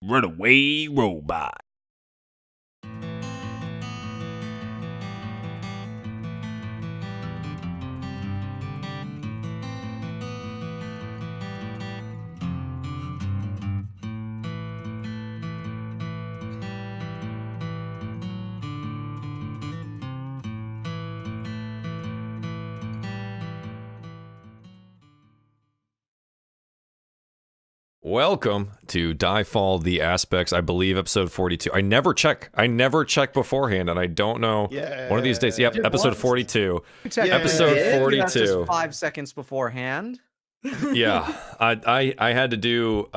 Runaway robot. Welcome to DieFall The Aspects, I believe episode 42. I never check beforehand, and I don't know. Yeah. One of these days. Yep, episode 42. Episode 42. That's just 5 seconds beforehand. Yeah, I had to do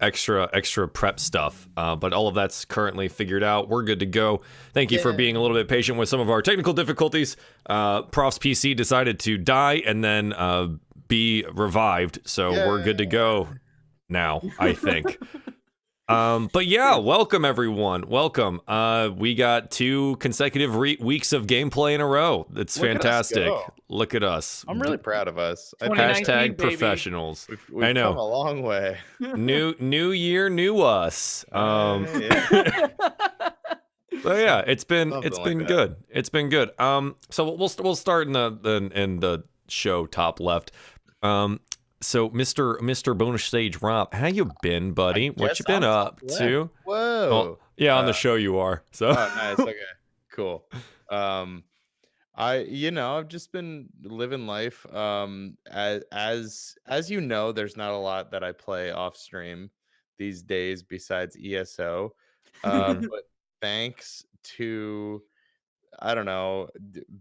extra prep stuff, but all of that's currently figured out. We're good to go. Thank you for being a little bit patient with some of our technical difficulties. Prof's PC decided to die and then be revived, so we're good to go now, I think. But yeah, welcome everyone. Welcome. We got 2 consecutive weeks of gameplay in a row. It's fantastic. Look at us. I'm really proud of us. Hashtag professionals. We've I know. come a long way. New year, new us. So yeah, it's been good. It's been good. So we'll start in the show top left. So Mr. Bonus Stage Rob, how you been, buddy? What you been up to? Whoa. Well, yeah, on the show you are. So. Oh, nice. Okay. Cool. I've just been living life. As you know, there's not a lot that I play off stream these days besides ESO. But thanks to I don't know,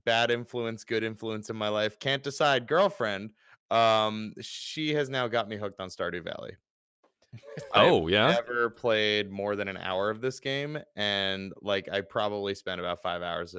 bad influence, good influence in my life, can't decide, girlfriend. She has now got me hooked on Stardew Valley. Oh, yeah? I've never played more than an hour of this game, and like I probably spent about 5 hours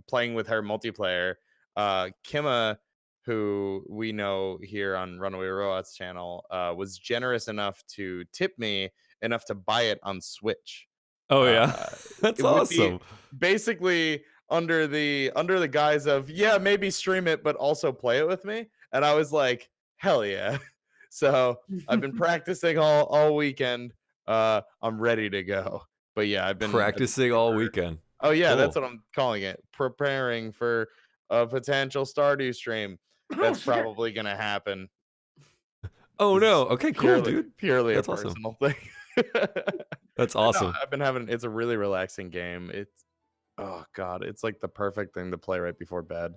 playing with her multiplayer. Kimma, who we know here on Runaway Robots channel, was generous enough to tip me enough to buy it on Switch. Oh yeah. That's awesome. Basically under the guise of maybe stream it but also play it with me. And I was like, hell yeah. So I've been practicing all weekend. I'm ready to go. But yeah, I've been practicing all weekend. Oh yeah, cool. That's what I'm calling it. Preparing for a potential Stardew stream. That's probably gonna happen. Oh no. Okay, cool, dude. Purely that's a personal thing. That's awesome. No, I've been having it's a really relaxing game. It's like the perfect thing to play right before bed.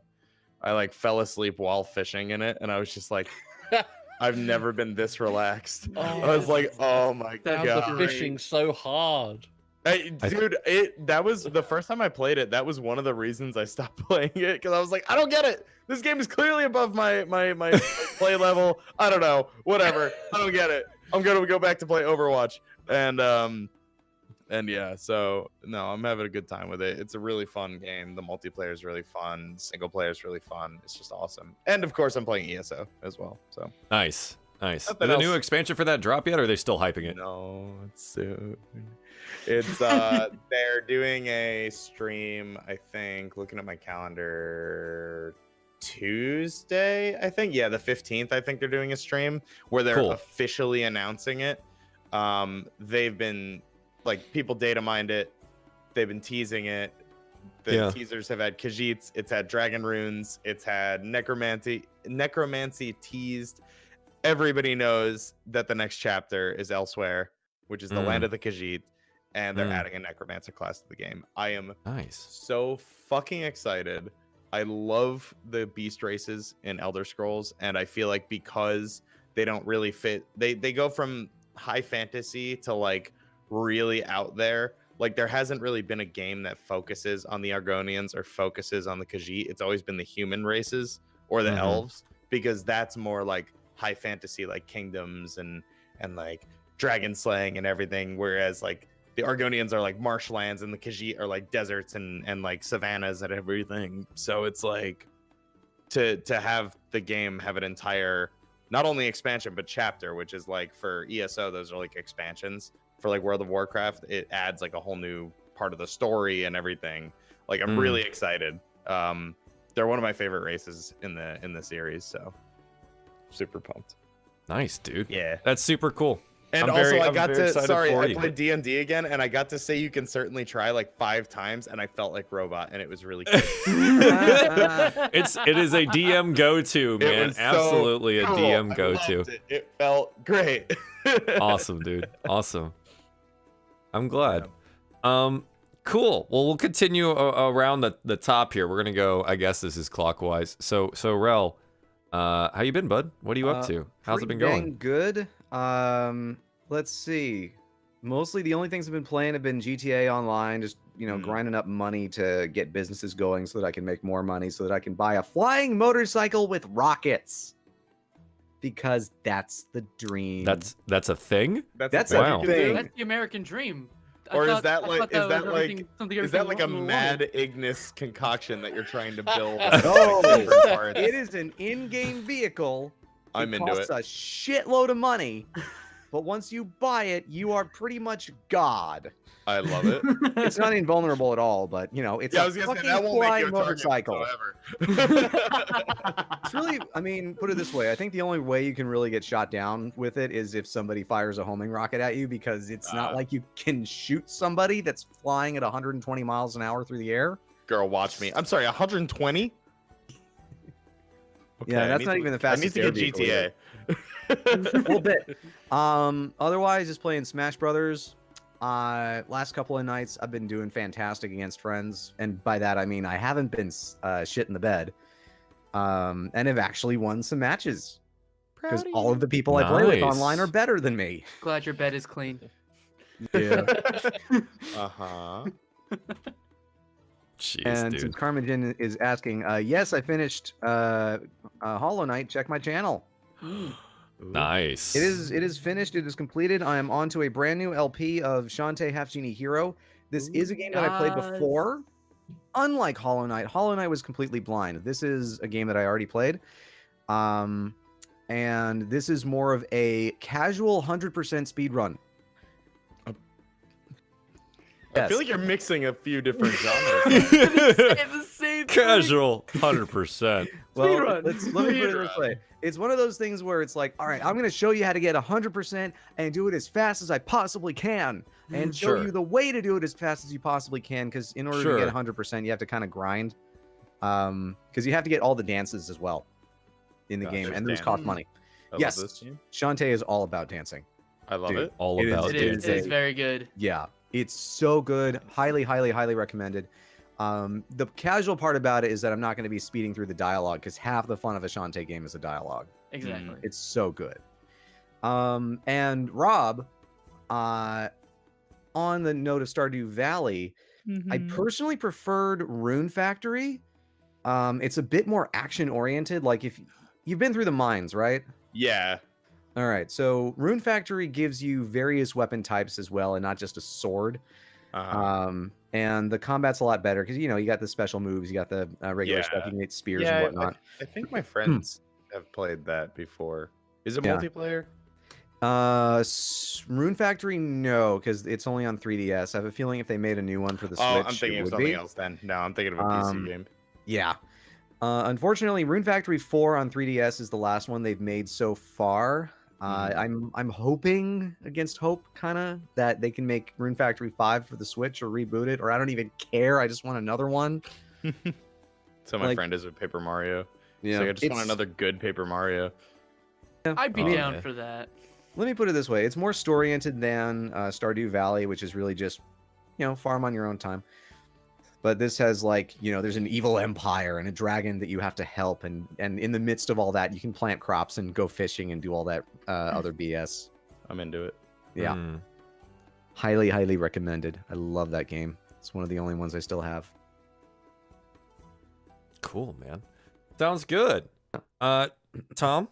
I like fell asleep while fishing in it, and I was just like, I've never been this relaxed. I was like, oh my god, the fishing so hard. That was the first time I played it. That was one of the reasons I stopped playing it, because I was like, I don't get it. This game is clearly above my play level. I don't know, whatever. I don't get it. I'm gonna go back to play Overwatch, and yeah, so no, I'm having a good time with it. It's a really fun game. The multiplayer is really fun. Single player is really fun. It's just awesome. And of course, I'm playing ESO as well. So nice. Is the new expansion for that drop yet, or are they still hyping it? No, it's soon. It's they're doing a stream, I think, looking at my calendar, Tuesday, I think. Yeah, the 15th, I think they're doing a stream where they're officially announcing it. They've been like, people data mined it. They've been teasing it. The teasers have had Khajiits. It's had Dragon Runes. It's had Necromancy teased. Everybody knows that the next chapter is Elsewhere, which is the land of the Khajiit, and they're adding a Necromancer class to the game. I am so fucking excited. I love the beast races in Elder Scrolls, and I feel like because they don't really fit, they go from high fantasy to like really out there. Like, there hasn't really been a game that focuses on the Argonians or focuses on the Khajiit. It's always been the human races or the elves, because that's more like high fantasy, like kingdoms and like dragon slaying and everything, whereas like the Argonians are like marshlands and the Khajiit are like deserts and like savannas and everything. So it's like to have the game have an entire, not only expansion but chapter, which is like, for ESO those are like expansions. For like World of Warcraft, it adds like a whole new part of the story and everything. Like, I'm really excited. They're one of my favorite races in the series, so super pumped. Nice, dude. Yeah, that's super cool. And I'm also, very- I I'm got very to. excited Sorry, for I you. played D&D again, and I got to say you can certainly try like 5 times, and I felt like robot, and it was really cool. It is a DM go-to, It man. was so Absolutely a cool. DM I go-to. loved it. It felt great. Awesome, dude. Awesome. I'm glad. Cool. Well, we'll continue around the top here. We're gonna go. I guess this is clockwise. So Rel, how you been, bud? What are you up to? How's it been Pretty going? dang good. Let's see. Mostly the only things I've been playing have been GTA Online, just grinding up money to get businesses going so that I can make more money, so that I can buy a flying motorcycle with rockets. Because that's the dream. That's a thing. That's thing a you can thing. do? That's the American dream. Or I is that thought like was everything- something is that like a everything mad Ignis concoction that you're trying to build? No, different parts? it is an in-game vehicle. I'm into costs it. a shitload of money, but once you buy it, you are pretty much God. I love it. It's not invulnerable at all, but it's Yeah, I a was gonna say fucking that won't make flying you a target motorcycle. whatsoever. It's really, I mean, put it this way. I think the only way you can really get shot down with it is if somebody fires a homing rocket at you, because it's not like you can shoot somebody that's flying at 120 miles an hour through the air. Girl, watch me. I'm sorry, 120? Yeah, I that's need not to- even the I need fastest to air get vehicle GTA. a little bit. Otherwise, just playing Smash Brothers. Last couple of nights, I've been doing fantastic against friends, and by that I mean I haven't been shit in the bed, and have actually won some matches because all of the people I play with Nice. online are better than me. Glad your bed is clean. Yeah. Uh-huh. Jeez, And dude. since Carmen is asking, yes, I finished Hollow Knight. Check my channel. Nice. It is finished. It is completed. I am on to a brand new LP of Shantae Half Genie Hero. This is a game that I played Yes. before. Unlike Hollow Knight was completely blind. This is a game that I already played. And this is more of a casual 100% speed run. I feel like you're mixing a few different genres. the same thing. Casual, 100%. Well, Speedrun. let me put it this way. It's one of those things where it's like, all right, I'm going to show you how to get 100% and do it as fast as I possibly can, and show Sure. you the way to do it as fast as you possibly can, because in order to get 100%, you have to kind of grind, because you have to get all the dances as well in the Gotcha. game, and those cost money. I Yes. love this game. Shantae is all about dancing. I love Dude. it. All It is- about It is, dancing. it is very good. Yeah, it's so good. Highly, highly, highly recommended. The casual part about it is that I'm not going to be speeding through the dialogue, because half the fun of a Shantae game is the dialogue. Exactly. It's so good. And Rob, on the note of Stardew Valley, I personally preferred Rune Factory. It's a bit more action oriented. Like, if you've been through the mines, right? Yeah. All right. So Rune Factory gives you various weapon types as well, and not just a sword. Uh-huh. And the combat's a lot better because you got the special moves, you got the regular stuff, you can get spears and whatnot. I think my friends have played that before. Is it Yeah. multiplayer? Rune Factory, no, because it's only on 3DS. I have a feeling if they made a new one for the Switch, Oh, I'm thinking it of would something be. else then. No, I'm thinking of a PC game. Yeah. Unfortunately, Rune Factory 4 on 3DS is the last one they've made so far. I'm hoping against hope, kind of, that they can make Rune Factory 5 for the Switch or reboot it, or I don't even care. I just want another one. So my like- friend is with Paper Mario. Yeah, So I just want it's- another good Paper Mario. I'd be Oh, down yeah. for that. Let me put it this way: it's more story-oriented than Stardew Valley, which is really just, farm on your own time. But this has there's an evil empire and a dragon that you have to help, and in the midst of all that, you can plant crops and go fishing and do all that other BS. I'm into it. Yeah, Mm. highly, highly recommended. I love that game. It's one of the only ones I still have. Cool, man. Sounds good. Tom?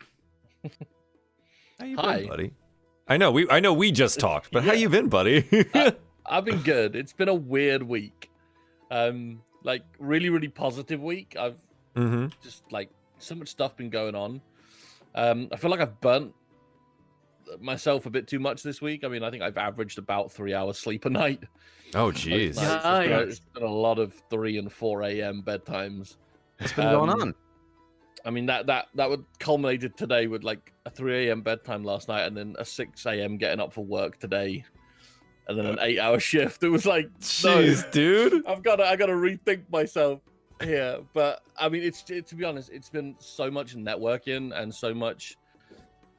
How you Hi. been, buddy? I know we just talked, but how you been, buddy? I've been good. It's been a weird week. Like really positive week. I've Mm-hmm. just so much stuff been going on. I feel like I've burnt myself a bit too much this week. I mean, I think I've averaged about 3 hours sleep a night. Oh, Most jeez. nights. Nice. It's been a lot of 3 and 4 a.m. bedtimes. What's been going Um, on? I mean, that would culminated today with like a 3 a.m. bedtime last night, and then a 6 a.m. getting up for work today, and then an 8-hour shift. It was like, Jeez, dude. I gotta rethink myself here. But I mean, to be honest, it's been so much networking and so much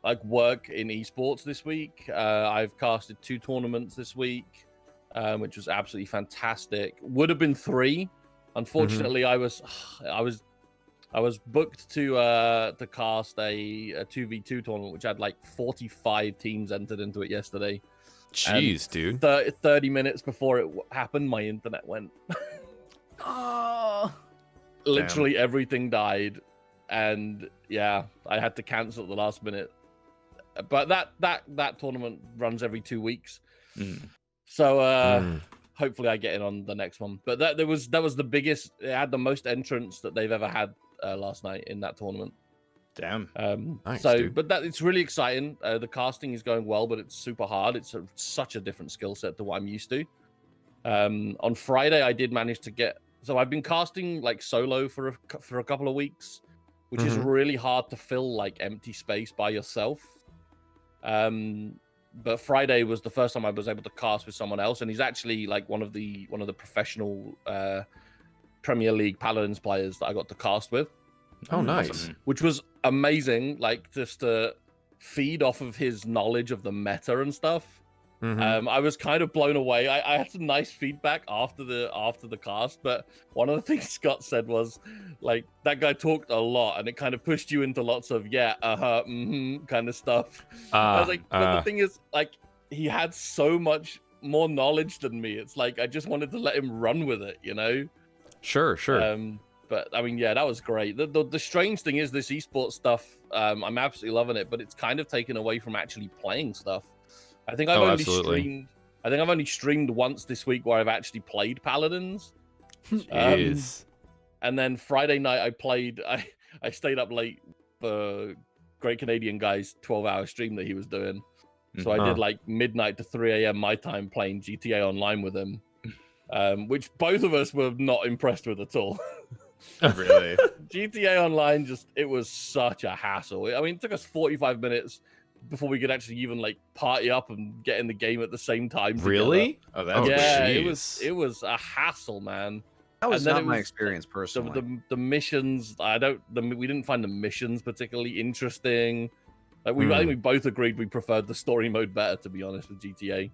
like work in esports this week. I've casted 2 tournaments this week, which was absolutely fantastic. Would have been 3. Unfortunately, I was booked to cast a 2v2 tournament, which had like 45 teams entered into it yesterday. Jeez, dude. 30 minutes before it happened, my internet went. Oh. Literally everything died, and yeah, I had to cancel at the last minute. But that tournament runs every 2 weeks, so hopefully I get in on the next one. But that was the biggest. It had the most entrants that they've ever had last night in that tournament. Damn. Nice, So, dude. but it's really exciting. The casting is going well, but it's super hard. It's such a different skill set to what I'm used to. On Friday, I did manage to get. So I've been casting like solo for a couple of weeks, which is really hard to fill like empty space by yourself. But Friday was the first time I was able to cast with someone else, and he's actually like one of the professional Premier League Paladins players that I got to cast with. Oh, nice. Which was amazing, like just to feed off of his knowledge of the meta and stuff. I was kind of blown away. I had some nice feedback after the cast, but one of the things Scott said was like that guy talked a lot, and it kind of pushed you into lots of kind of stuff. I was like, but the thing is, like, he had so much more knowledge than me. It's like I just wanted to let him run with it, you know? Sure. But I mean, yeah, that was great. The strange thing is this esports stuff. I'm absolutely loving it, but it's kind of taken away from actually playing stuff. I think I've only streamed once this week where I've actually played Paladins. Jeez. And then Friday night I stayed up late for Great Canadian Guy's 12-hour stream that he was doing. So I did like midnight to 3 a.m. my time playing GTA Online with him, which both of us were not impressed with at all. Really? GTA Online it was such a hassle. I mean, it took us 45 minutes before we could actually even like party up and get in the game at the same time. Together. Really? Oh, that's yeah, jeez. it was a hassle, man. That was And then not it my was experience personally. The missions, we didn't find the missions particularly interesting. Like I think we both agreed we preferred the story mode better, to be honest, with GTA.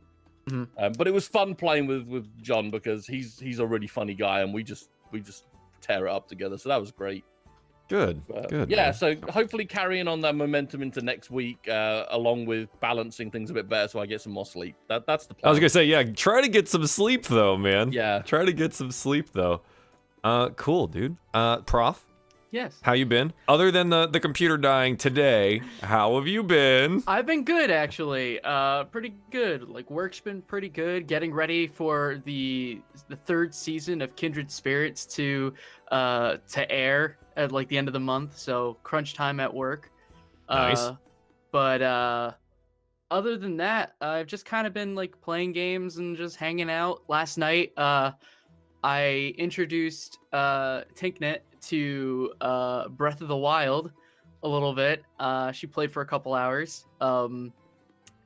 But it was fun playing with John because he's a really funny guy, and we just tear it up together. So that was great. Good. Yeah, man. so hopefully carrying on that momentum into next week, along with balancing things a bit better, so I get some more sleep. That's the plan. I was gonna say, yeah. Try to get some sleep though, man. Yeah. Try to get some sleep though. Cool, dude. Prof, Yes. how you been? Other than the computer dying today, how have you been? I've been good, actually. Pretty good. Like, work's been pretty good. Getting ready for the 3rd season of Kindred Spirits to air at like the end of the month. So crunch time at work. Nice. But other than that, I've just kind of been like playing games and just hanging out. Last night, I introduced Tinknet to Breath of the Wild a little bit. She played for a couple hours. And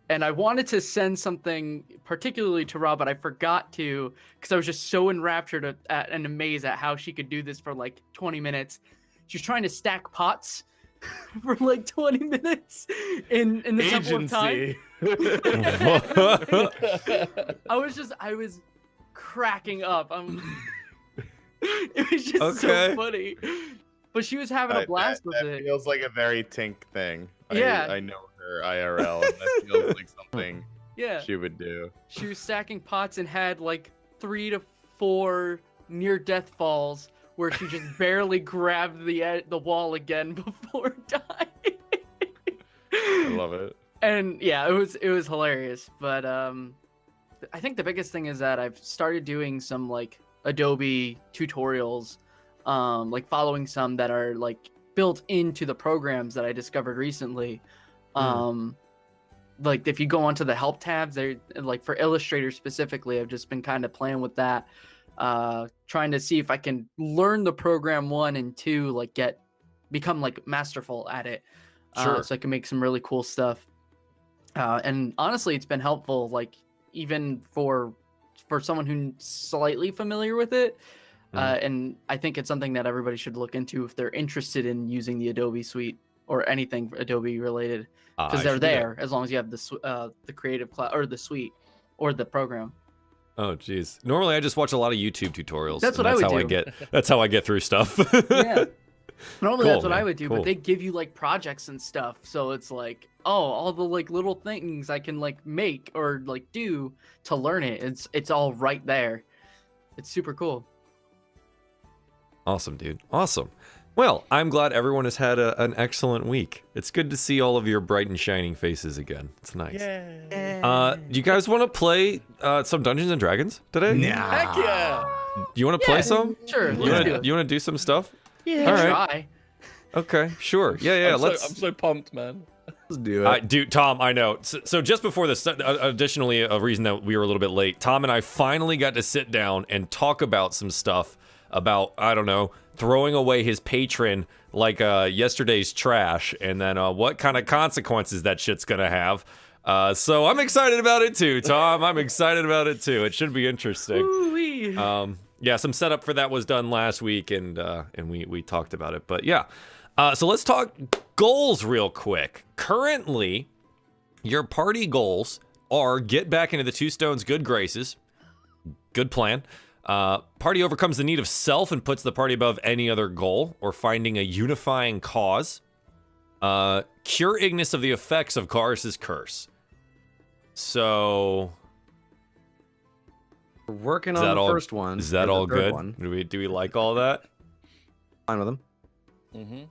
I wanted to send something particularly to Rob, but I forgot to because I was just so enraptured at and amazed at how she could do this for like 20 minutes. She was trying to stack pots for like 20 minutes in the Temple of Time. I was cracking up. It was just so funny. But she was having a blast with it. That feels like a very Tink thing. Yeah. I know her IRL, and that feels like something she would do. She was stacking pots and had like 3 to 4 near-death falls where she just barely grabbed the wall again before dying. I love it. And yeah, it was hilarious. But I think the biggest thing is that I've started doing some like Adobe tutorials, like following some that are like built into the programs that I discovered recently. Like if you go onto the help tabs, they're like for Illustrator specifically, I've just been kind of playing with that, trying to see if I can learn the program 1 and 2, like get become like masterful at it. Sure. So I can make some really cool stuff. And honestly, it's been helpful, like even for someone who's slightly familiar with it. And I think it's something that everybody should look into if they're interested in using the Adobe suite or anything Adobe related, because they're there as long as you have the Creative Cloud or the suite or the program. Oh, geez. Normally, I just watch a lot of YouTube tutorials. That's what and I would do. That's how I get through stuff. Yeah. Normally, Cool, that's what I man. would do, Cool. but they give you like projects and stuff, so it's like, oh, all the like little things I can like make or like do to learn it. It's all right there. It's super cool. Awesome, dude. Awesome. Well, I'm glad everyone has had an excellent week. It's good to see all of your bright and shining faces again. It's nice. Do you guys want to play some Dungeons and Dragons today? Nah. Heck yeah! You want to play Yeah, some? Sure, You let's do it. want to do some stuff? Yeah. All right. Try. Okay, sure. Yeah. I'm Let's. I'm so pumped, man. Let's do it. Dude, Tom, I know. So just before this, additionally, a reason that we were a little bit late, Tom and I finally got to sit down and talk about some stuff about, I don't know, throwing away his patron like yesterday's trash, and then what kind of consequences that shit's gonna have. So I'm excited about it too, Tom. I'm excited about it too. It should be interesting. Ooh-wee. Yeah, some setup for that was done last week, and we talked about it. But yeah, so let's talk goals real quick. Currently, your party goals are get back into the Two Stones' good graces. Good plan. Party overcomes the need of self and puts the party above any other goal, or finding a unifying cause. Cure Ignis of the effects of Karis's curse. So, We're working is on that the all- first one. is that and the all third good? One. Do we like all that? Fine with them. Mm-hmm.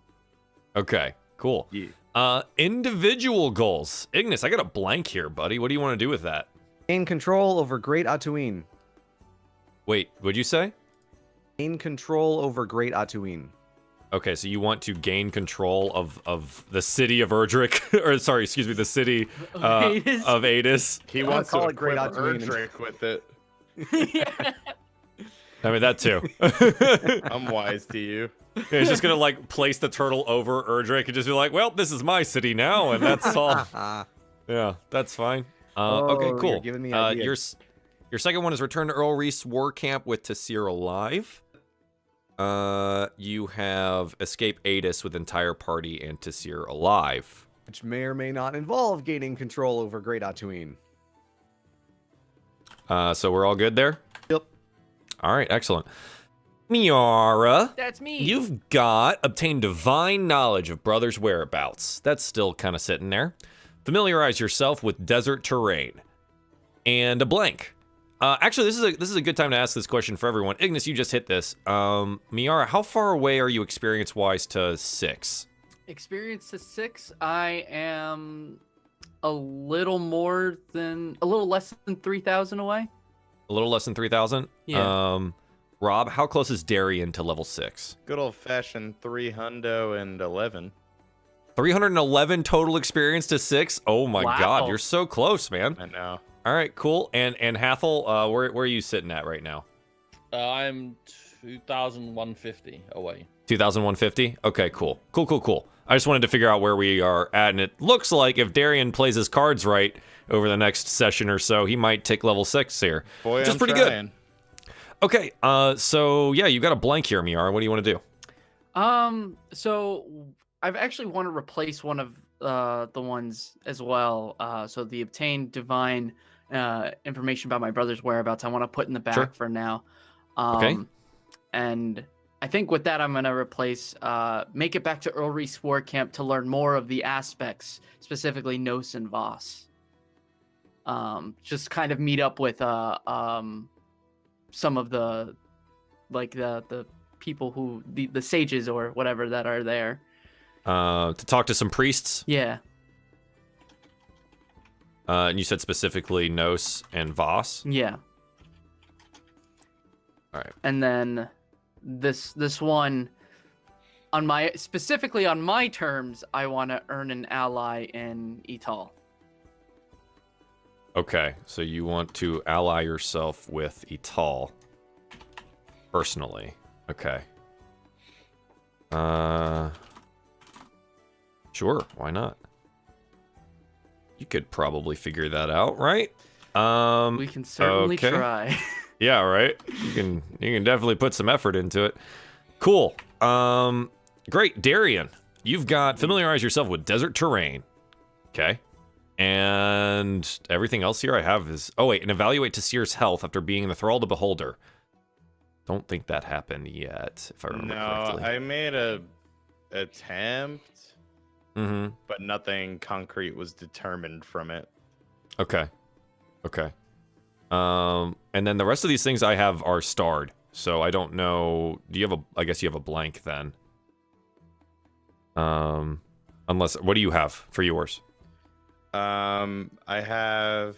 Okay, cool. Yeah. Individual goals. Ignis, I got a blank here, buddy. What do you want to do with that? Gain control over Great Atuin. Wait, what'd you say? Gain control over Great Atuin. Okay, so you want to gain control of the city of Erdrick, or sorry, excuse me, the city Adis? of Adis. He I'll wants to call it Great equip Atuin. Erdrick with it. Yeah. I mean, that too. I'm wise to you. Yeah, he's just gonna like place the turtle over Erdrick and just be like, well, this is my city now, and that's all. Yeah, that's fine. Okay, Oh, cool. you're giving me ideas. Your second one is return to Earl Reese War Camp with Tassir alive. You have escape Adis with entire party and Tassir alive. Which may or may not involve gaining control over Great Atuin. So we're all good there? Yep. All right, excellent. Miara, That's me. you've got obtained divine knowledge of brother's whereabouts. That's still kind of sitting there. Familiarize yourself with desert terrain. And a blank. Actually, this is a good time to ask this question for everyone. Ignis, you just hit this. Miara, how far away are you experience-wise to 6? Experience to 6. I am a little less than 3,000 away. A little less than 3,000? Yeah. Rob, how close is Darien to level 6? Good old fashioned 311. 311 total experience to 6? Oh my Wow. god, you're so close, man. I know. All right, cool. And Hathol, where are you sitting at right now? I'm 2,150 away. 2,150? Okay, cool. Cool. I just wanted to figure out where we are at, and it looks like if Darien plays his cards right over the next session or so, he might tick level 6 here. Boy, which is I'm pretty trying. good. Okay, so yeah, you got a blank here, Miara. What do you want to do? So I've actually want to replace one of the ones as well. So the obtained divine information about my brother's whereabouts, I want to put in the back Sure. for now. Okay. And I think with that, I'm going to replace make it back to Earl Reese War Camp to learn more of the aspects, specifically Nos and Voss. Just kind of meet up with some of the people who the sages or whatever that are there. To talk to some priests? Yeah. And you said specifically Nos and Voss? Yeah. All right. And then this one specifically on my terms, I want to earn an ally in Etal. Okay, so you want to ally yourself with Etal personally. Okay. Sure, why not? You could probably figure that out, right? We can certainly okay. try. Yeah, right. You can definitely put some effort into it. Cool. Great, Darien. You've got familiarize yourself with desert terrain. Okay. And everything else here I have is and evaluate Tasir's health after being in the thrall of the beholder. Don't think that happened yet, if I remember correctly. I made a attempt, Mm-hmm. but nothing concrete was determined from it. Okay. And then the rest of these things I have are starred, so I don't know. Do you have I guess you have a blank then. Unless, what do you have for yours? I have.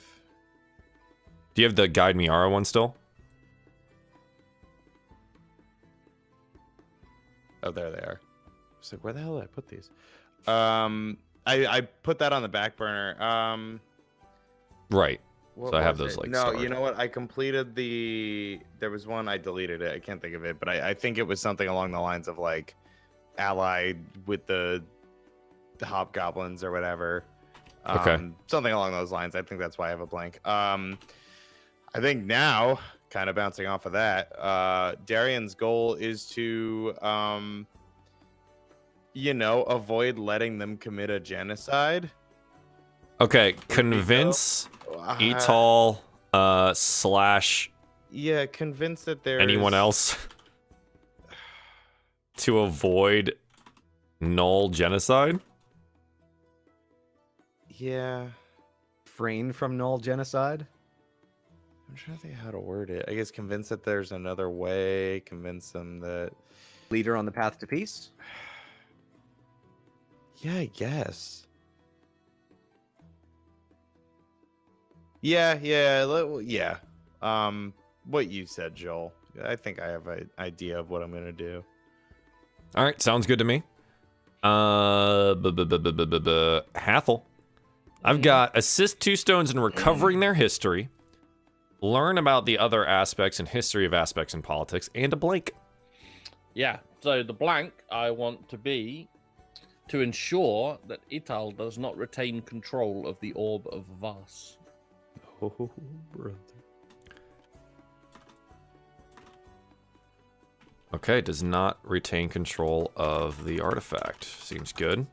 Do you have the Guide Miara one still? Oh, there they are. I was like, where the hell did I put these? I put that on the back burner. Right. What So I have was those, it? like, No, starred. you know what? I completed there was one, I deleted it. I can't think of it, but I think it was something along the lines of like allied with the hobgoblins or whatever. Okay. Something along those lines. I think that's why I have a blank. I think now, kind of bouncing off of that, Darien's goal is to avoid letting them commit a genocide. Okay, convince Etal / Yeah, convinced that there's anyone else to avoid null genocide. Yeah, Refrain from null genocide. I'm trying to think how to word it. I guess convince that there's another way. Convince them that. Leader on the path to peace. Yeah, I guess. Yeah. What you said, Joel. I think I have an idea of what I'm gonna do. All right, sounds good to me. Hathol. I've got assist 2 stones in recovering their history, learn about the other aspects and history of aspects in politics, and a blank. Yeah, so the blank I want to be to ensure that Ital does not retain control of the Orb of Vas. Oh, brother. Okay, does not retain control of the artifact. Seems good.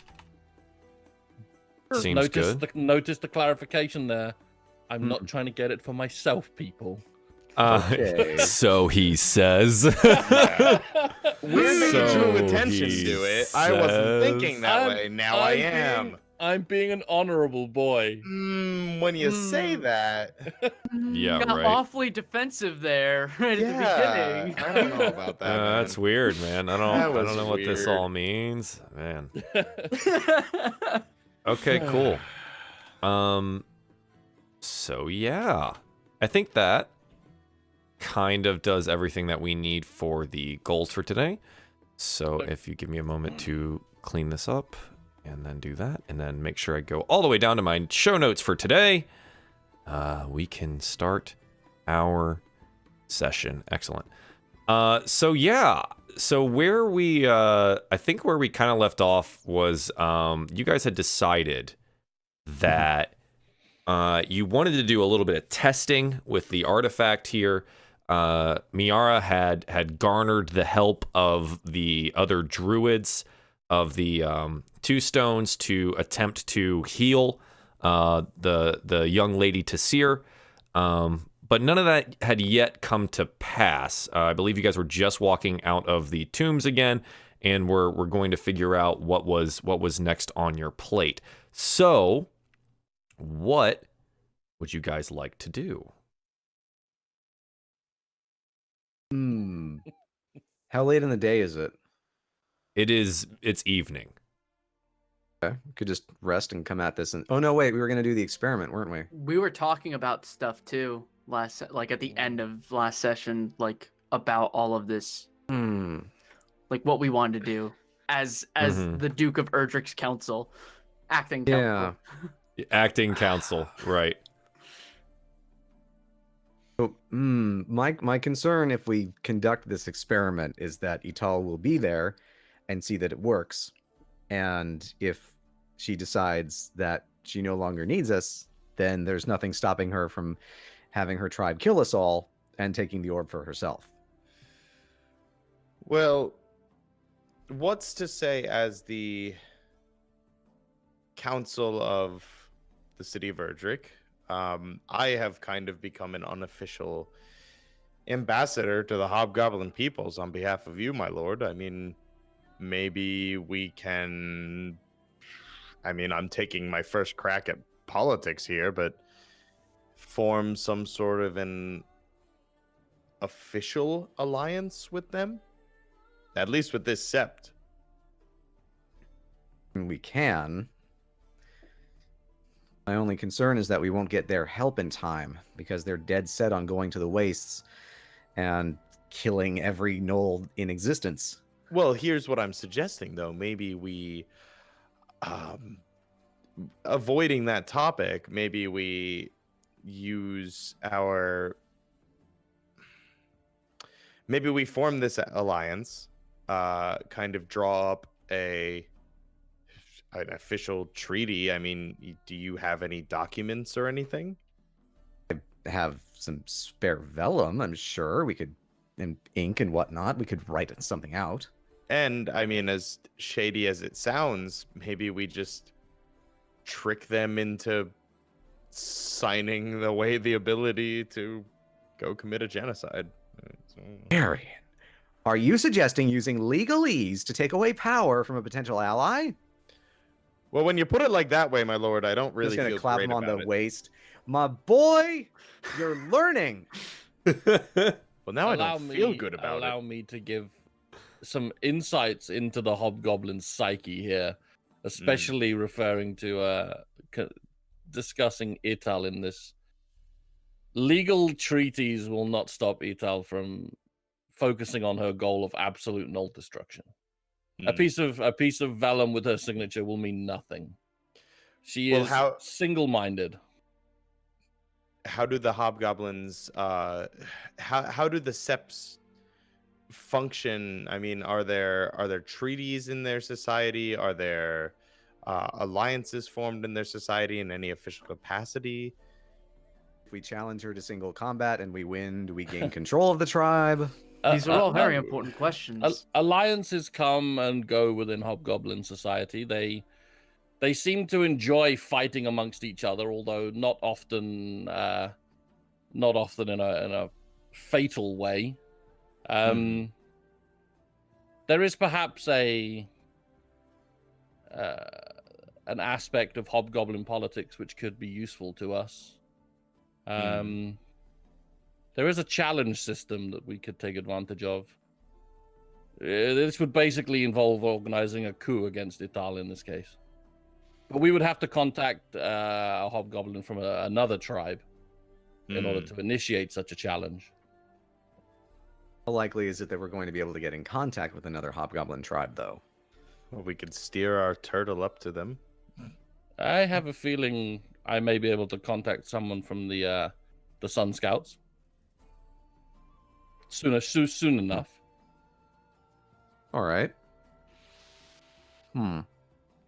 Seems good. Notice the clarification there. I'm not trying to get it for myself, people. Okay. So he says. We're making true attention to it. I wasn't thinking that way. Now I am. I'm being an honorable boy. When you say that. Yeah, Got right. awfully defensive there right at the beginning. I don't know about that. Man. That's weird, man. I That don't was know what this weird. all means, man. Okay, cool. So yeah, I think that kind of does everything that we need for the goals for today. So if you give me a moment to clean this up and then do that, and then make sure I go all the way down to my show notes for today, we can start our session. Excellent. So yeah, so where we, I think where we kind of left off was, you guys had decided that you wanted to do a little bit of testing with the artifact here. Miara had garnered the help of the other druids of the 2 stones to attempt to heal the young lady Tasir. But none of that had yet come to pass. I believe you guys were just walking out of the tombs again, and we're going to figure out what was next on your plate. So, what would you guys like to do? How late in the day is it? It's evening. Okay. We could just rest and come at this. And oh no, wait, we were gonna do the experiment, weren't we? We were talking about stuff too like at the end of last session, like about all of this, like what we wanted to do as the Duke of Erdrick's council, acting council. Yeah. Acting council, right? So, my concern if we conduct this experiment is that Ital will be there and see that it works, and if she decides that she no longer needs us, then there's nothing stopping her from having her tribe kill us all and taking the orb for herself. Well, what's to say as the council of the city of Erdrick, I have kind of become an unofficial ambassador to the Hobgoblin peoples on behalf of you, my lord. I mean, maybe we can... I mean, I'm taking my first crack at politics here, but form some sort of an official alliance with them? At least with this sept. We can. My only concern is that we won't get their help in time, because they're dead set on going to the wastes and killing every gnoll in existence. Well, here's what I'm suggesting, though. Maybe we, avoiding that topic, maybe we use our... Maybe we form this alliance, kind of draw up an official treaty. I mean, do you have any documents or anything? I have some spare vellum, I'm sure. We could, and ink and whatnot, we could write something out. And, I mean, as shady as it sounds, maybe we just trick them into signing away the ability to go commit a genocide. Darien, are you suggesting using legalese to take away power from a potential ally? Well, when you put it like that way, my lord, I don't really Just gonna feel clap great him on about the it. waist. My boy, you're learning. Well, now I don't feel good about allow it. me to give some insights into the hobgoblin's psyche here, especially referring to discussing Ital in this. Legal treaties will not stop Ital from focusing on her goal of absolute null destruction. A piece of vellum with her signature will mean nothing. She is single-minded. How do the hobgoblins? How do the septs function? I mean, are there treaties in their society? Are there alliances formed in their society in any official capacity? If we challenge her to single combat and we win, do we gain control of the tribe? These are all very important questions. Alliances come and go within Hobgoblin society. They seem to enjoy fighting amongst each other, although not often in a fatal way. There is perhaps an aspect of Hobgoblin politics which could be useful to us. There is a challenge system that we could take advantage of. This would basically involve organizing a coup against Ital in this case. But we would have to contact a hobgoblin from another tribe in order to initiate such a challenge. How likely is it that we're going to be able to get in contact with another hobgoblin tribe, though? Well, we could steer our turtle up to them. I have a feeling I may be able to contact someone from the Sun Scouts. Soon enough. All right.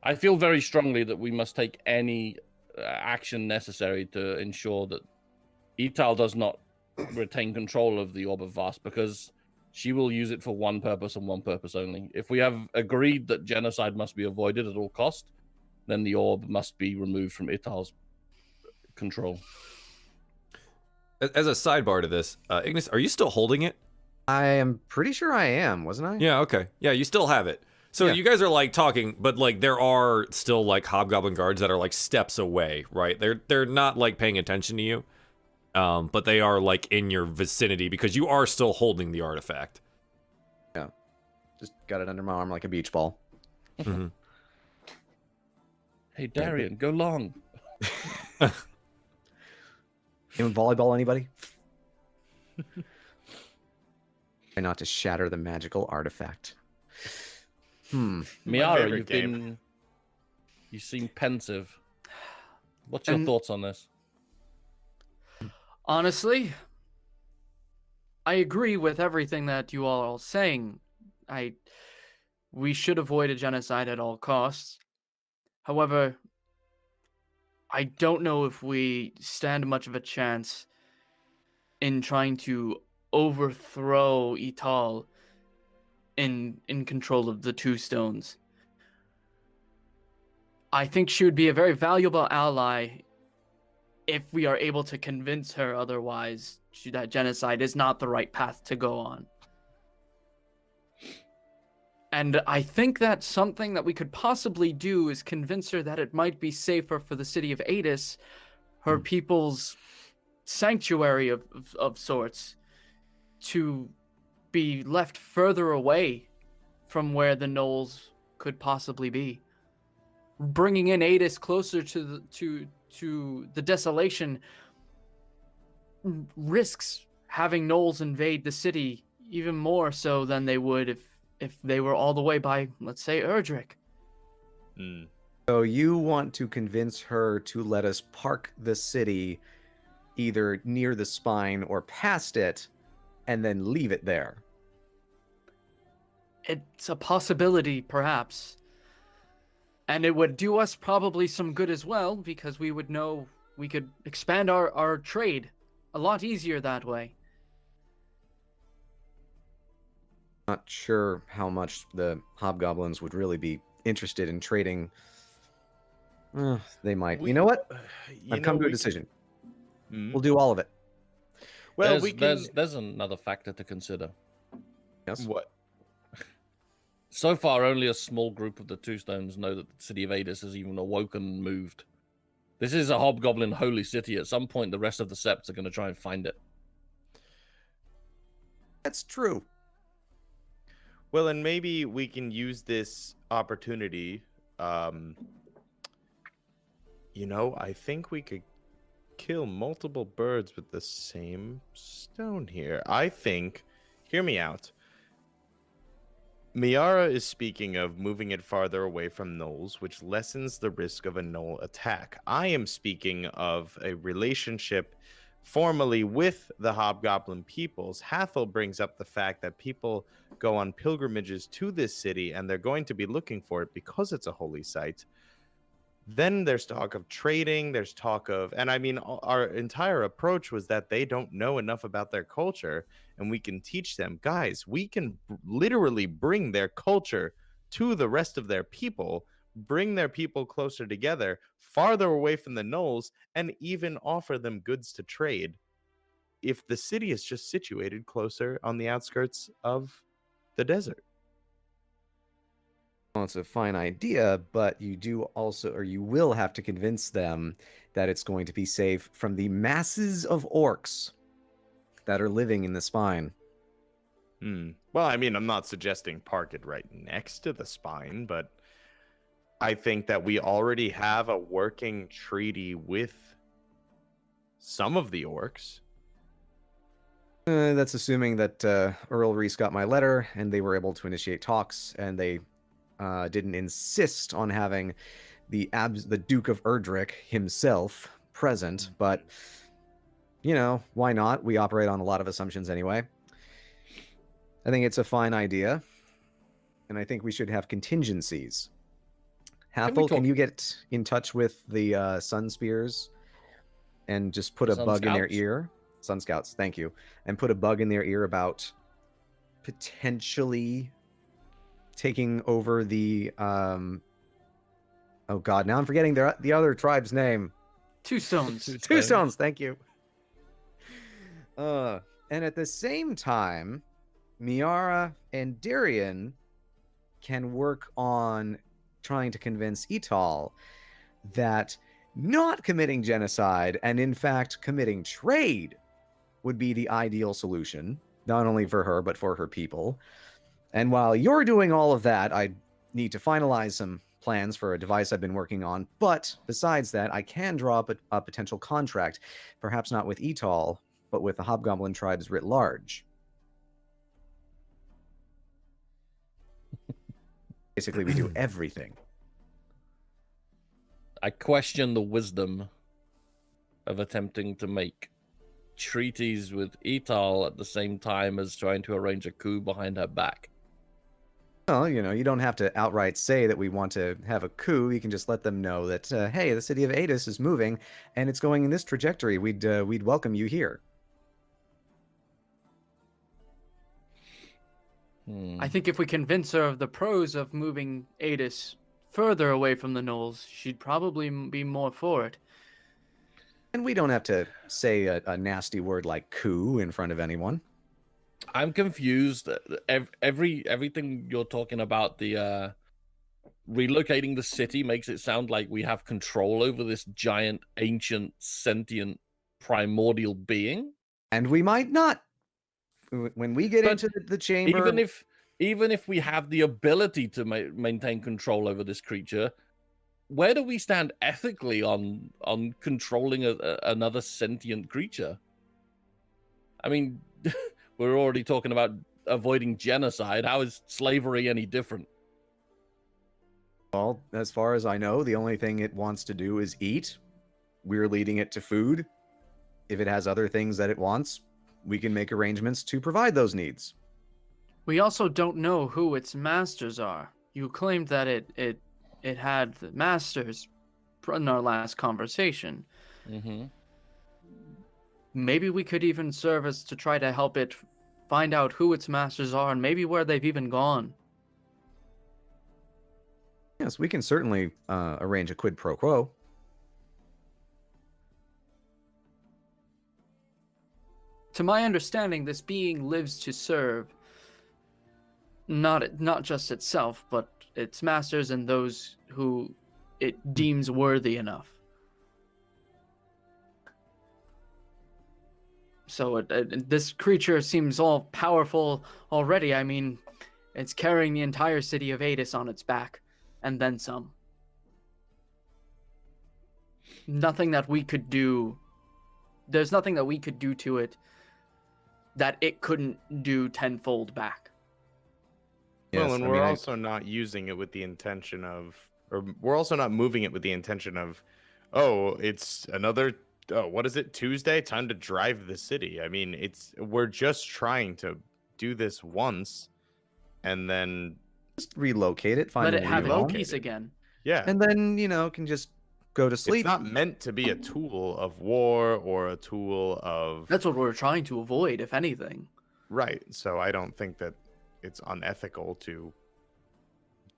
I feel very strongly that we must take any action necessary to ensure that Ital does not retain control of the Orb of Vast, because she will use it for one purpose and one purpose only. If we have agreed that genocide must be avoided at all cost, then the orb must be removed from Ital's control. As a sidebar to this, Ignis, are you still holding it? I am pretty sure I am, wasn't I? Yeah, okay. Yeah, you still have it. So Yeah. you guys are like talking, but like there are still like hobgoblin guards that are like steps away, right? They're not like paying attention to you, but they are like in your vicinity because you are still holding the artifact. Yeah. Just got it under my arm like a beach ball. Mhm. Hey, Darien, go long. Anyone volleyball anybody? Try not to shatter the magical artifact. Miera, favorite game. You seem pensive. What's your And- thoughts on this? Honestly, I agree with everything that you all are saying. We should avoid a genocide at all costs. However, I don't know if we stand much of a chance in trying to overthrow Ital in control of the two stones. I think she would be a very valuable ally if we are able to convince her otherwise that genocide is not the right path to go on. And I think that something that we could possibly do is convince her that it might be safer for the city of Adis, her people's sanctuary of sorts, to be left further away from where the gnolls could possibly be. Bringing in Adis closer to the desolation risks having gnolls invade the city even more so than they would if they were all the way by, let's say, Erdrick. So you want to convince her to let us park the city either near the spine or past it, and then leave it there. It's a possibility, perhaps. And it would do us probably some good as well, because we would know we could expand our trade a lot easier that way. Not sure how much the hobgoblins would really be interested in trading. They might. You know what? I've come to a decision. We'll do all of it. Well, there's another factor to consider. Yes. What? So far, only a small group of the Two Stones know that the city of Adis has even awoken and moved. This is a hobgoblin holy city. At some point, the rest of the septs are going to try and find it. That's true. Well, and maybe we can use this opportunity. I think we could kill multiple birds with the same stone here. I think, hear me out. Miera is speaking of moving it farther away from gnolls, which lessens the risk of a gnoll attack. I am speaking of a relationship formally with the hobgoblin peoples. Hathol brings up the fact that people go on pilgrimages to this city and they're going to be looking for it because it's a holy site. Then there's talk of trading, there's talk of, and I mean, our entire approach was that they don't know enough about their culture and we can teach them. Guys, we can literally bring their culture to the rest of their people, bring their people closer together, farther away from the gnolls, and even offer them goods to trade if the city is just situated closer on the outskirts of the desert. Well, it's a fine idea, but you will have to convince them that it's going to be safe from the masses of orcs that are living in the spine. Well, I mean, I'm not suggesting park it right next to the spine, but I think that we already have a working treaty with some of the orcs. That's assuming that Earl Reese got my letter and they were able to initiate talks, and they didn't insist on having the Duke of Erdrick himself present, but why not? We operate on a lot of assumptions anyway. I think it's a fine idea, and I think we should have contingencies. Hathol, can you get in touch with the Sun Spears and just put a bug in their ear? Sun Scouts, thank you. And put a bug in their ear about potentially taking over the oh god, now I'm forgetting the other tribe's name. Two Stones. Two Stones, thank you. And at the same time, Miera and Darien can work on trying to convince Ital that not committing genocide and in fact committing trade would be the ideal solution, not only for her but for her people. And while you're doing all of that, I need to finalize some plans for a device I've been working on. But besides that, I can draw up a potential contract, perhaps not with Ital, but with the Hobgoblin tribes writ large. Basically, we do everything. I question the wisdom of attempting to make treaties with Ital at the same time as trying to arrange a coup behind her back. Well, you don't have to outright say that we want to have a coup. You can just let them know that, hey, the city of Adis is moving, and it's going in this trajectory. We'd welcome you here. I think if we convince her of the pros of moving Adis further away from the Knolls, she'd probably be more for it. And we don't have to say a nasty word like coup in front of anyone. I'm confused. Everything you're talking about, the relocating the city makes it sound like we have control over this giant, ancient, sentient, primordial being. And we might not. When we get into the chamber... Even if we have the ability to maintain control over this creature, where do we stand ethically on controlling another sentient creature? I mean, we're already talking about avoiding genocide. How is slavery any different? Well, as far as I know, the only thing it wants to do is eat. We're leading it to food. If it has other things that it wants, we can make arrangements to provide those needs. We also don't know who its masters are. You claimed that it had the masters in our last conversation. Mm-hmm. Maybe we could even serve as to try to help it find out who its masters are and maybe where they've even gone. Yes, we can certainly arrange a quid pro quo. To my understanding, this being lives to serve not just itself, but its masters and those who it deems worthy enough. So this creature seems all powerful already. I mean, it's carrying the entire city of Adis on its back, and then some. Nothing that we could do. There's nothing that we could do to it that it couldn't do tenfold back. Well, and we're also not using it with the intention of, or we're also not moving it with the intention of, oh, it's another, what is it, Tuesday? Time to drive the city. I mean, we're just trying to do this once, and then just relocate it, find let a it have new its home. peace again. Yeah. And then, can just go to sleep. It's not meant to be a tool of war or a tool of... That's what we're trying to avoid, if anything. Right. So I don't think that it's unethical to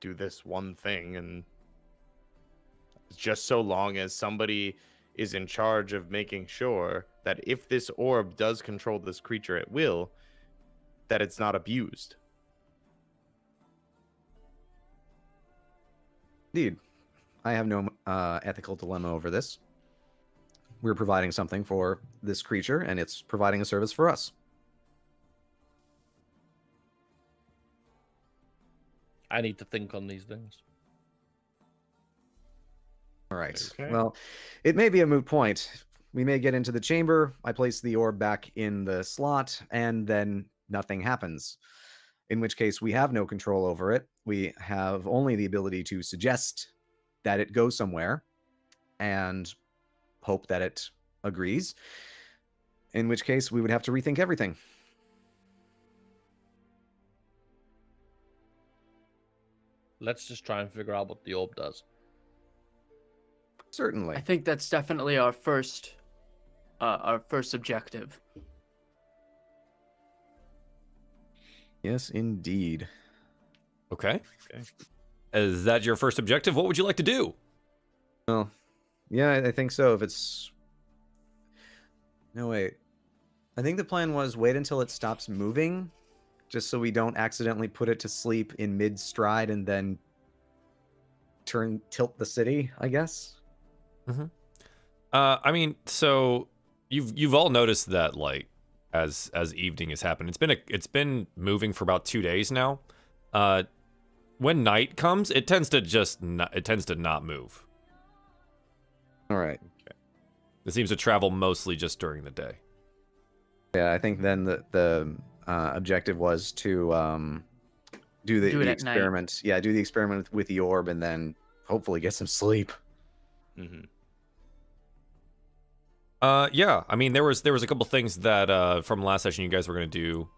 do this one thing, and just so long as somebody is in charge of making sure that if this orb does control this creature at will, that it's not abused. Indeed. I have no ethical dilemma over this. We're providing something for this creature, and it's providing a service for us. I need to think on these things. All right. Okay. Well, it may be a moot point. We may get into the chamber. I place the orb back in the slot, and then nothing happens. In which case, we have no control over it. We have only the ability to suggest that it go somewhere and hope that it agrees. In which case, we would have to rethink everything. Let's just try and figure out what the orb does. Certainly. I think that's definitely our first objective. Yes, indeed. Okay. Is that your first objective? What would you like to do? Well, yeah, I think so. If it's... No, wait. I think the plan was wait until it stops moving, just so we don't accidentally put it to sleep in mid-stride and then tilt the city, I guess. Mm-hmm. I mean, so you've all noticed that, like, as evening has happened, it's been moving for about 2 days now. When night comes, it tends to not move. All right. Okay. It seems to travel mostly just during the day. Yeah, I think then the objective was to do the experiment. Yeah, do the experiment with the orb and then hopefully get some sleep. Mm-hmm. Yeah, I mean there was a couple things that from last session you guys were gonna do.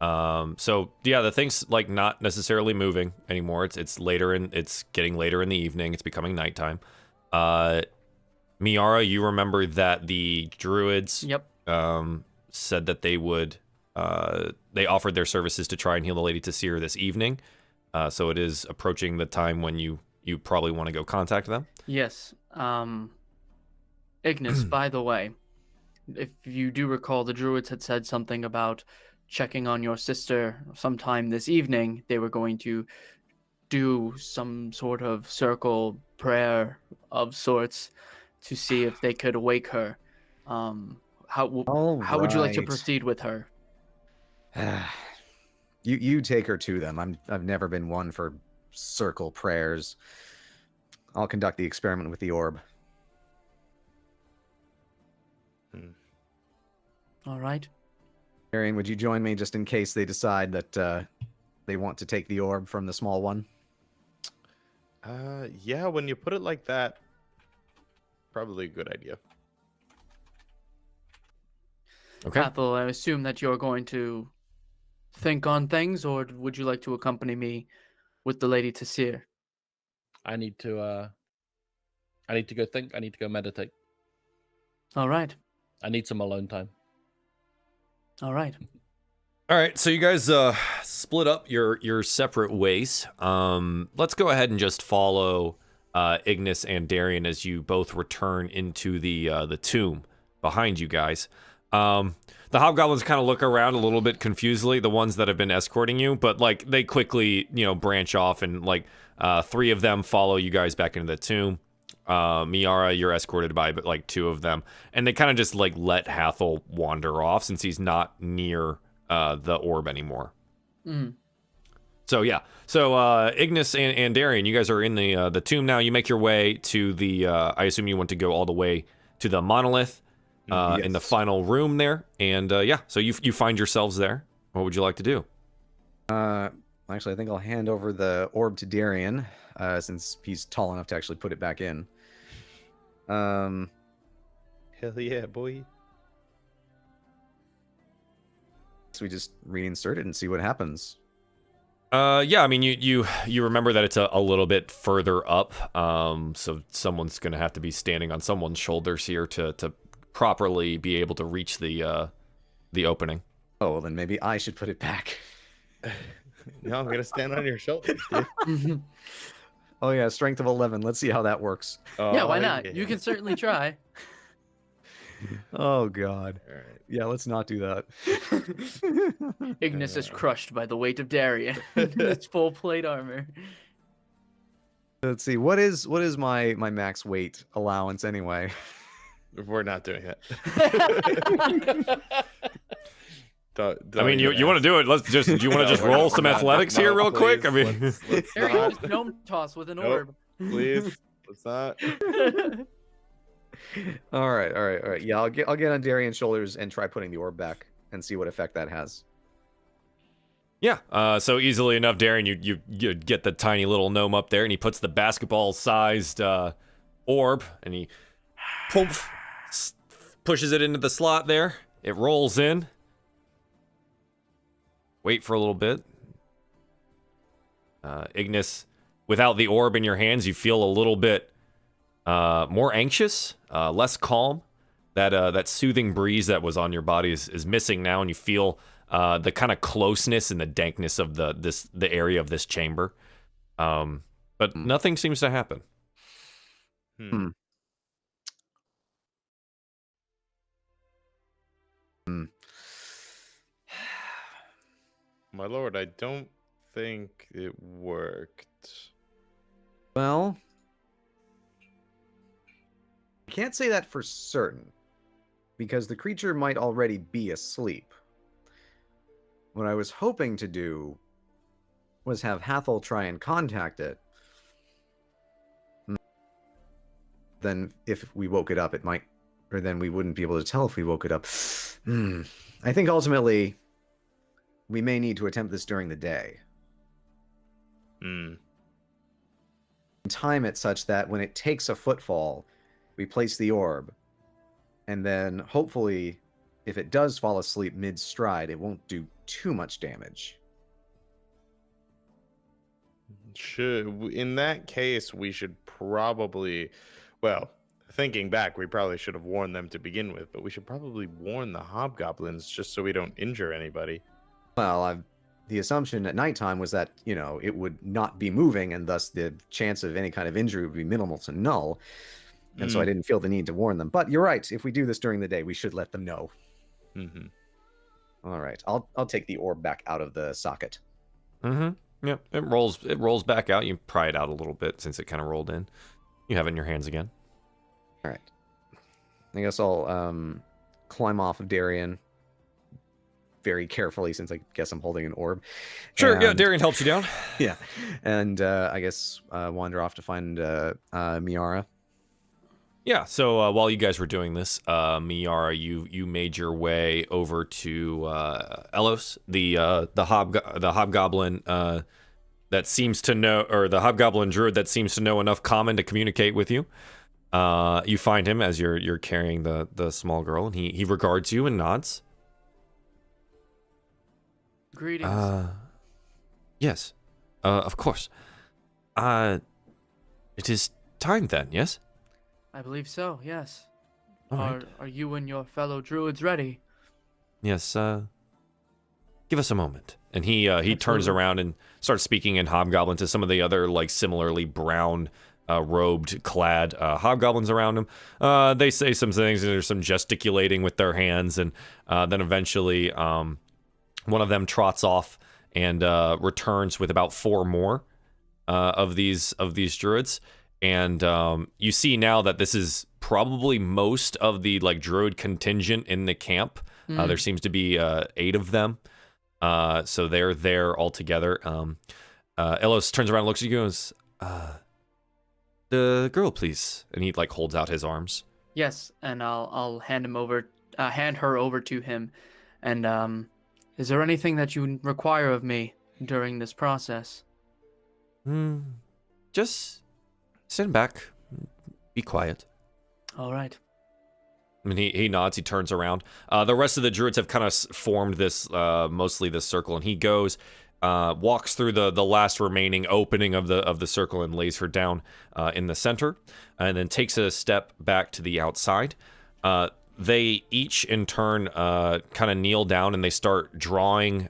So yeah, the thing's like not necessarily moving anymore. It's getting later in the evening. It's becoming nighttime. Miara, you remember that the druids Yep. said that they would they offered their services to try and heal the Lady Tasir this evening. So it is approaching the time when you probably want to go contact them. Yes. Ignis, by the way, if you do recall, the druids had said something about checking on your sister sometime this evening. They were going to do some sort of circle prayer of sorts to see if they could wake her. How would you like to proceed with her? You take her to them. I've never been one for circle prayers. I'll conduct the experiment with the orb. All right. Darien, would you join me just in case they decide that they want to take the orb from the small one? Yeah, when you put it like that, probably a good idea. Okay. Hathol, I assume that you're going to think on things, or would you like to accompany me with the Lady Tasir? I need to go think. I need to go meditate. All right. I need some alone time. All right. All right, so you guys split up your separate ways. Let's go ahead and just follow Ignis and Darien as you both return into the tomb behind you guys. The hobgoblins kind of look around a little bit confusedly, the ones that have been escorting you, but like they quickly branch off, and like 3 of them follow you guys back into the tomb. Miara, you're escorted by but like 2 of them, and they kind of just like let Hathol wander off since he's not near the orb anymore. Mm. So yeah, Ignis and Darien, you guys are in the tomb now. You make your way to the I assume you want to go all the way to the monolith in the final room there, and yeah, so you find yourselves there. What would you like to do? Actually, I think I'll hand over the orb to Darien, since he's tall enough to actually put it back in. Hell yeah, boy. So we just reinsert it and see what happens. Yeah, I mean, you remember that it's a little bit further up, so someone's gonna have to be standing on someone's shoulders here to properly be able to reach the opening. Oh, well, then maybe I should put it back. No, I'm gonna stand on your shoulders, dude. Oh yeah, strength of 11. Let's see how that works. Yeah, why not? yeah. You can certainly try. Oh god. All right. Yeah, let's not do that. Ignis is crushed by the weight of Darien in its full plate armor. Let's see. What is my max weight allowance anyway? We're not doing it. I mean, you want to do it? Do you want to just roll some athletics here real quick? I mean, let's There you not. just gnome toss with an Nope. orb. Please, let's not. All right. Yeah, I'll get on Darien's shoulders and try putting the orb back and see what effect that has. yeah. So easily enough, Darien, you get the tiny little gnome up there, and he puts the basketball-sized orb, and he pushes it into the slot there. It rolls in. Wait for a little bit. Ignis, without the orb in your hands, you feel a little bit more anxious, less calm. That soothing breeze that was on your body is missing now, and you feel the kind of closeness and the dankness of the area of this chamber. But nothing seems to happen. My lord, I don't think it worked. Well, I can't say that for certain, because the creature might already be asleep. What I was hoping to do was have Hathol try and contact it. Then if we woke it up, it might... Or then we wouldn't be able to tell if we woke it up. I think ultimately, we may need to attempt this during the day. Time it such that when it takes a footfall, we place the orb, and then hopefully, if it does fall asleep mid-stride, it won't do too much damage. In that case, we should probably, well, thinking back, we probably should have warned them to begin with, but we should probably warn the hobgoblins just so we don't injure anybody. Well, the assumption at nighttime was that, it would not be moving, and thus the chance of any kind of injury would be minimal to null. And so I didn't feel the need to warn them. But you're right. If we do this during the day, we should let them know. Mm-hmm. All right. I'll take the orb back out of the socket. Mm-hmm. Yep. It rolls back out. You pry it out a little bit since it kind of rolled in. You have it in your hands again. All right. I guess I'll climb off of Darien very carefully, since I guess I'm holding an orb. Sure. Yeah. Darien helps you down. Yeah. And I guess wander off to find Miera. Yeah, so while you guys were doing this, Miara, you made your way over to Elos, the hobgoblin that seems to know, or the hobgoblin druid that seems to know enough common to communicate with you. You find him as you're carrying the small girl, and he regards you and nods. Greetings. Yes, of course. It is time then, yes? I believe so, yes. All right. Are you and your fellow druids ready? Yes, give us a moment. And he turns Absolutely. around and starts speaking in Hobgoblin to some of the other, like, similarly brown, robed, clad hobgoblins around him. They say some things, and there's some gesticulating with their hands, and then eventually one of them trots off and returns with about 4 more of these druids. And you see now that this is probably most of the like druid contingent in the camp. There seems to be 8 of them, so they're there all together. Elos turns around and looks at you and goes, "The girl, please." And he like holds out his arms. Yes, and I'll hand her over to him. And is there anything that you require of me during this process? Just stand back, be quiet. All right. I mean, he nods, he turns around. The rest of the druids have kind of formed this, mostly this circle, and he goes, walks through the last remaining opening of the circle and lays her down in the center, and then takes a step back to the outside. They each, in turn, kind of kneel down, and they start drawing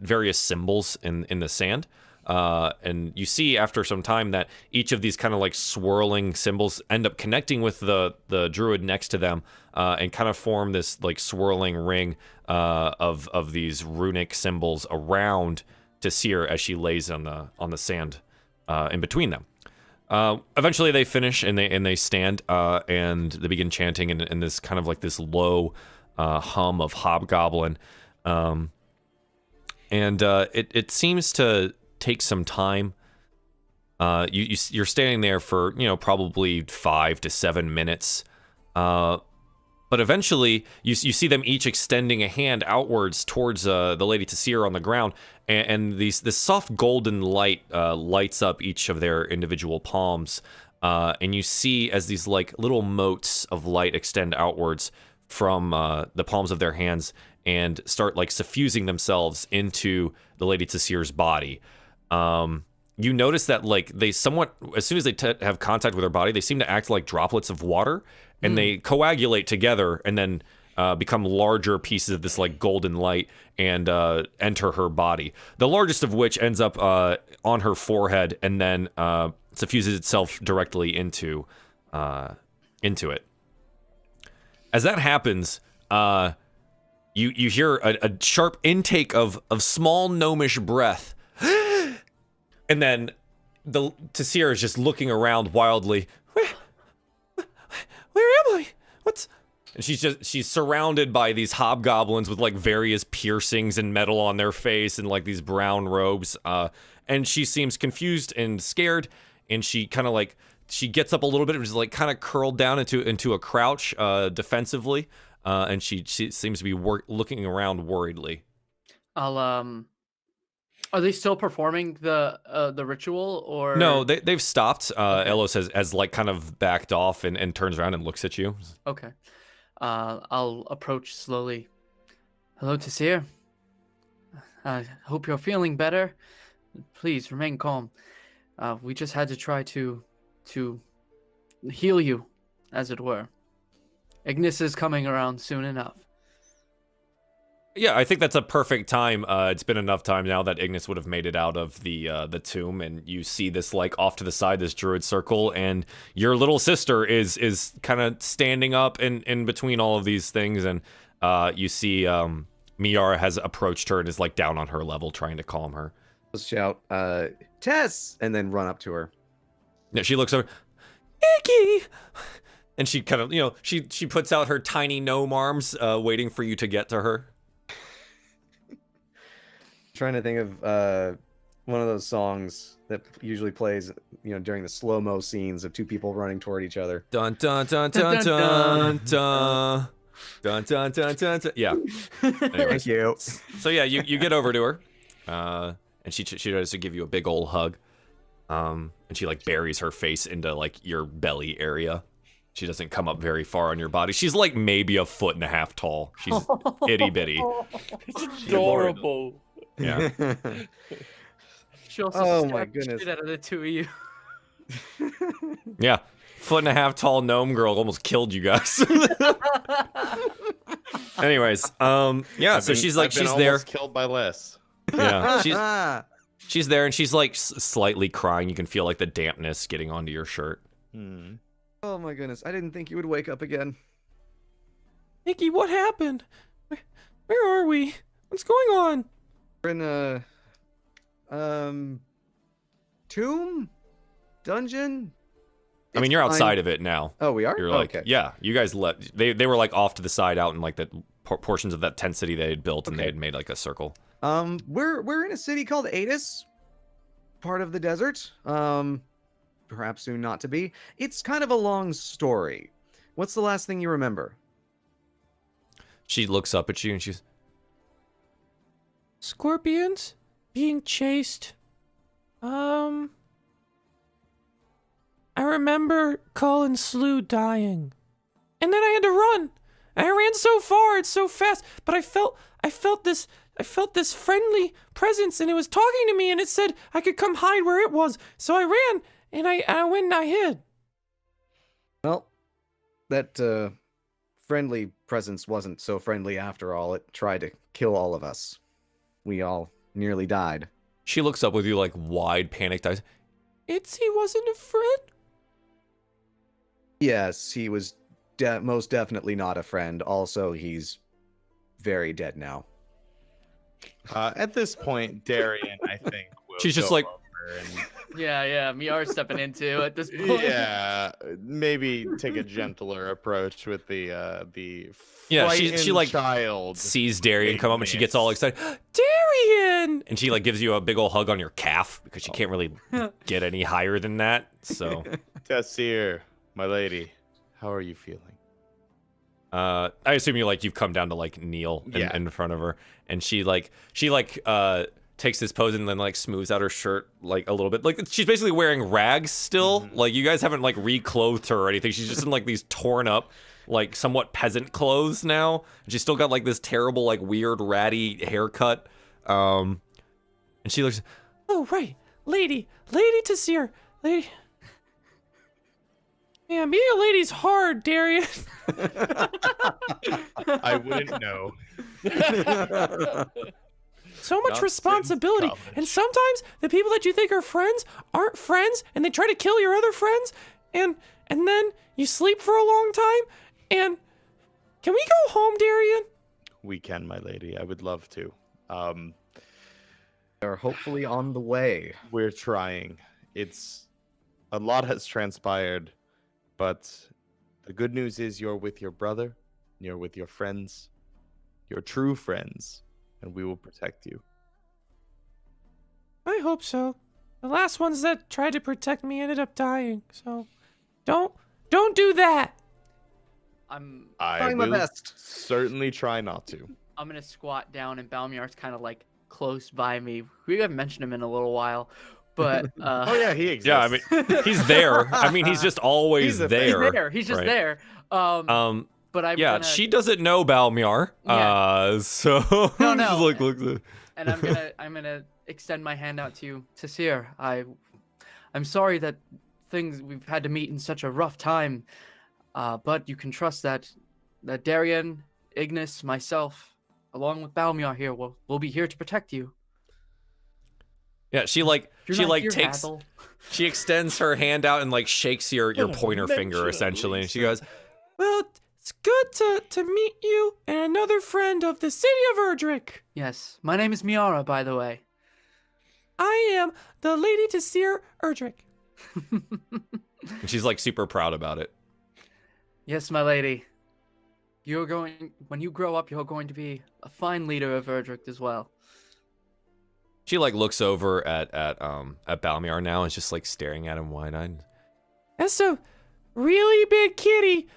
various symbols in the sand. And you see after some time that each of these kind of like swirling symbols end up connecting with the druid next to them, and kind of form this like swirling ring of these runic symbols around Tasir as she lays on the sand in between them. Eventually they finish and they stand and they begin chanting in this kind of like this low hum of hobgoblin, and it seems to take some time. You're standing there for probably 5 to 7 minutes, but eventually you see them each extending a hand outwards towards the Lady Tasir on the ground, and this soft golden light lights up each of their individual palms, and you see as these like little motes of light extend outwards from the palms of their hands and start like suffusing themselves into the Lady Tasir's body. You notice that like they somewhat, as soon as they have contact with her body, they seem to act like droplets of water, and they coagulate together and then become larger pieces of this like golden light and enter her body. The largest of which ends up on her forehead and then suffuses itself directly into it. As that happens, you hear a sharp intake of small gnomish breath. And then the Tasir is just looking around wildly. Where am I? What's? And she's surrounded by these hobgoblins with like various piercings and metal on their face and like these brown robes. And she seems confused and scared. And she kind of like she gets up a little bit and is like kind of curled down into a crouch defensively. And she seems to be looking around worriedly. Are they still performing the ritual, or no? They've stopped. Okay. Elos has like kind of backed off and turns around and looks at you. Okay. I'll approach slowly. Hello, Tasir. I hope you're feeling better. Please remain calm. We just had to try to heal you, as it were. Ignis is coming around soon enough. Yeah, I think that's a perfect time. It's been enough time now that Ignis would have made it out of the tomb, and you see this like off to the side, this druid circle, and your little sister is kind of standing up in between all of these things, and you see Miara has approached her and is like down on her level, trying to calm her. Let's shout, Tess, and then run up to her. Yeah, she looks over, Iggy, and she kind of, you know, she puts out her tiny gnome arms, waiting for you to get to her. Trying to think of one of those songs that usually plays, you know, during the slow-mo scenes of two people running toward each other. Dun dun dun dun dun dun dun dun dun dun dun. Yeah. Anyways, Thank you. so yeah, you get over to her, and she tries to give you a big old hug, and she like buries her face into like your belly area. She doesn't come up very far on your body. She's like maybe 1.5 feet tall. She's itty bitty. It's adorable. Yeah. She also Oh my stabbed the goodness. shit out of the two of you. Yeah. 1.5 feet tall gnome girl almost killed you guys. Anyways, yeah, so she's like, I've been she's there. almost killed by less. Yeah, she's there, and she's like slightly crying. You can feel like the dampness getting onto your shirt. Oh my goodness, I didn't think you would wake up again. Nikki, what happened? Where are we? What's going on? We're in a tomb? Dungeon? I mean, you're outside of it now. Oh, we are? You're like, okay. yeah, you guys left. They were like off to the side out in like the portions of that tent city they had built, and they Okay. had made like a circle. We're in a city called Adis, part of the desert. Perhaps soon not to be. It's kind of a long story. What's the last thing you remember? She looks up at you and she's, scorpions being chased. I remember Colin Slew dying, and then I had to run. I ran so far, it's so fast, but I felt this friendly presence, and it was talking to me, and it said I could come hide where it was. So I ran, and I went and I hid. Well, that friendly presence wasn't so friendly after all. It tried to kill all of us. We all nearly died. She looks up with you like wide, panicked eyes. He wasn't a friend? Yes, he was most definitely not a friend. Also, he's very dead now. At this point, Darien, I think, will She's just go like- over and, Yeah, Miara's stepping into at this point. yeah, maybe take a gentler approach with the Yeah, she frightened like child. sees Darien come up and she gets all excited. Darien! And she like gives you a big old hug on your calf because she can't really get any higher than that. So Tessir, my lady, how are you feeling? I assume you've come down to like kneel in front of her, and she takes this pose and then like smooths out her shirt like a little bit. Like she's basically wearing rags still. Mm-hmm. Like you guys haven't like reclothed her or anything. She's just in like these torn up, like somewhat peasant clothes now. And she's still got like this terrible, like weird ratty haircut. And she looks, oh right, Lady Tessir, lady. Yeah, being a lady's hard, Darien. I wouldn't know. So much Not responsibility, since college. and sometimes the people that you think are friends aren't friends, and they try to kill your other friends, and then you sleep for a long time. And can we go home, Darien? We can, my lady. I would love to. They're hopefully on the way. We're trying. It's a lot has transpired, but the good news is you're with your brother, you're with your friends, your true friends, and we will protect you. I hope so. The last ones that tried to protect me ended up dying, so don't do that. I'm I Trying my will best. certainly try not to. gonna squat down, and Balmiar's kind of like close by me. We haven't mentioned him in a little while, but Oh yeah, he exists. Yeah, I mean, he's there. I mean, he's just always He's a thing. there. he's there. He's just right. there. but I'm Yeah, gonna, she doesn't know Balmiar. Yeah. So No, just no. like looks at. and I'm gonna extend my hand out to you, Tasir. I'm sorry that we've had to meet in such a rough time, but you can trust that Darien, Ignis, myself, along with Balmiar here, will be here to protect you. Yeah, she You're not here, takes Hathol. she extends her hand out and like shakes your pointer finger essentially, and she goes, "Well, it's good to meet you and another friend of the city of Erdrick. Yes, my name is Miara, by the way. I am the Lady Tasir Erdrick." And she's like super proud about it. Yes, my lady. When you grow up, you're going to be a fine leader of Erdrick as well. She like looks over at Balmiar now and is just like staring at him wide-eyed. That's a really big kitty,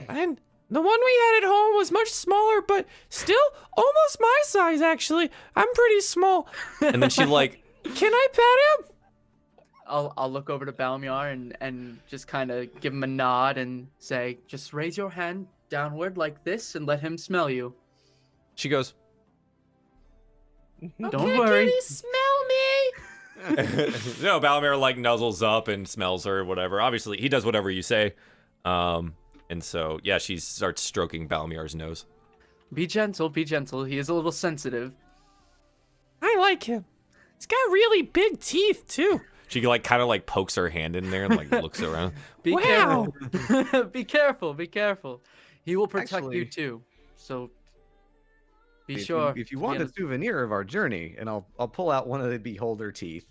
and the one we had at home was much smaller, but still almost my size. Actually, I'm pretty small. And then she like, can I pet him? I'll look over to Balmiar and just kind of give him a nod and say, just raise your hand downward like this and let him smell you. She goes, Don't worry. Kitty, smell me. No, Balmiar like nuzzles up and smells her, whatever. Obviously, he does whatever you say. And so, yeah, she starts stroking Balmiar's nose. Be gentle, be gentle. He is a little sensitive. I like him. He's got really big teeth, too. She like kind of like pokes her hand in there and like looks around. Be Wow. careful. Be careful, be careful. He will protect you Actually- too. So be If sure. you to be want on a souvenir of our journey, and I'll pull out one of the beholder teeth.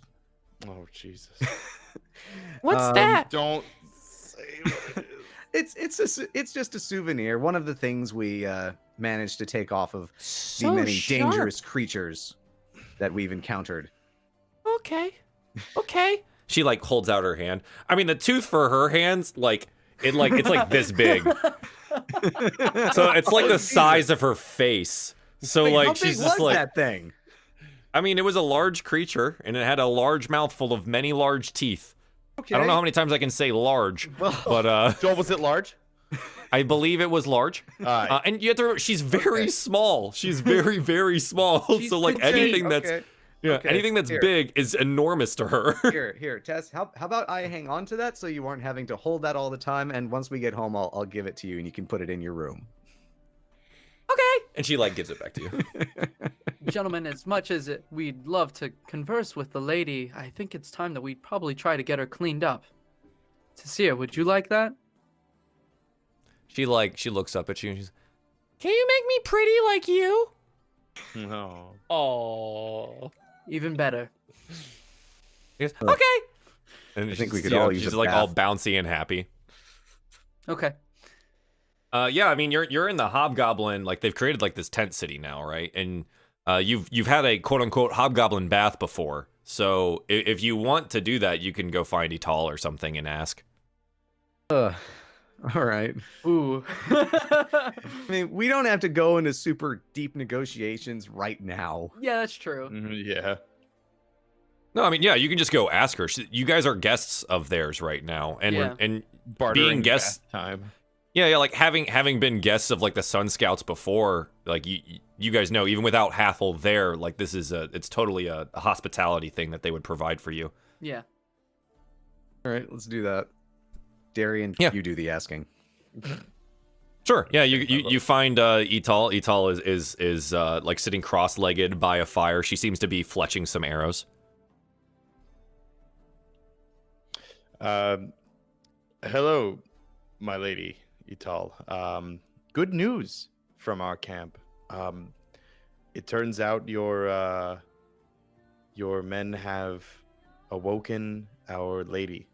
Oh Jesus! What's Um, that? Don't say what it is. It's just a souvenir. One of the things we managed to take off of So the many sharp. dangerous creatures that we've encountered. Okay. Okay. She like holds out her hand. I mean, the tooth for her hands, it's like this big. So it's like the size of her face. So Wait, like how she's big just was like, that thing? I mean, it was a large creature and it had a large mouth full of many large teeth. Okay. I don't know how many times I can say large, Well, but Joel, was it large? I believe it was large. Alright. And you have to remember, she's very Okay. small. She's very, very small. She's So like petite. anything that's okay. Okay, anything that's here. big is enormous to her. Here, Tess. How about I hang on to that so you aren't having to hold that all the time, and once we get home, I'll give it to you and you can put it in your room. Okay. And she like gives it back to you. Gentlemen, as much as we'd love to converse with the lady, I think it's time that we'd probably try to get her cleaned up. Tasir, would you like that? She looks up at you and she's, can you make me pretty like you? No. Oh. Even better. She goes, okay. And I think we she's, could all use she's a like all bath. bouncy and happy. Okay. Yeah, I mean you're in the Hobgoblin, like they've created like this tent city now, right? And you've had a quote unquote Hobgoblin bath before. So if you want to do that, you can go find Hathol or something and ask. All right. Ooh. I mean, we don't have to go into super deep negotiations right now. Yeah, that's true. Yeah. No, I mean, yeah, you can just go ask her. You guys are guests of theirs right now, and Yeah. and Bartering guests- bath time. yeah, like having been guests of like the Sun Scouts before, like you guys know, even without Hathol there, like this is it's totally a hospitality thing that they would provide for you. Yeah. All right, let's do that. Darien, Yeah. you do the asking. Sure. Yeah, you find Hathol. Hathol is like sitting cross-legged by a fire. She seems to be fletching some arrows. Hello, my lady, Hathol. Good news from our camp. It turns out your men have awoken our lady.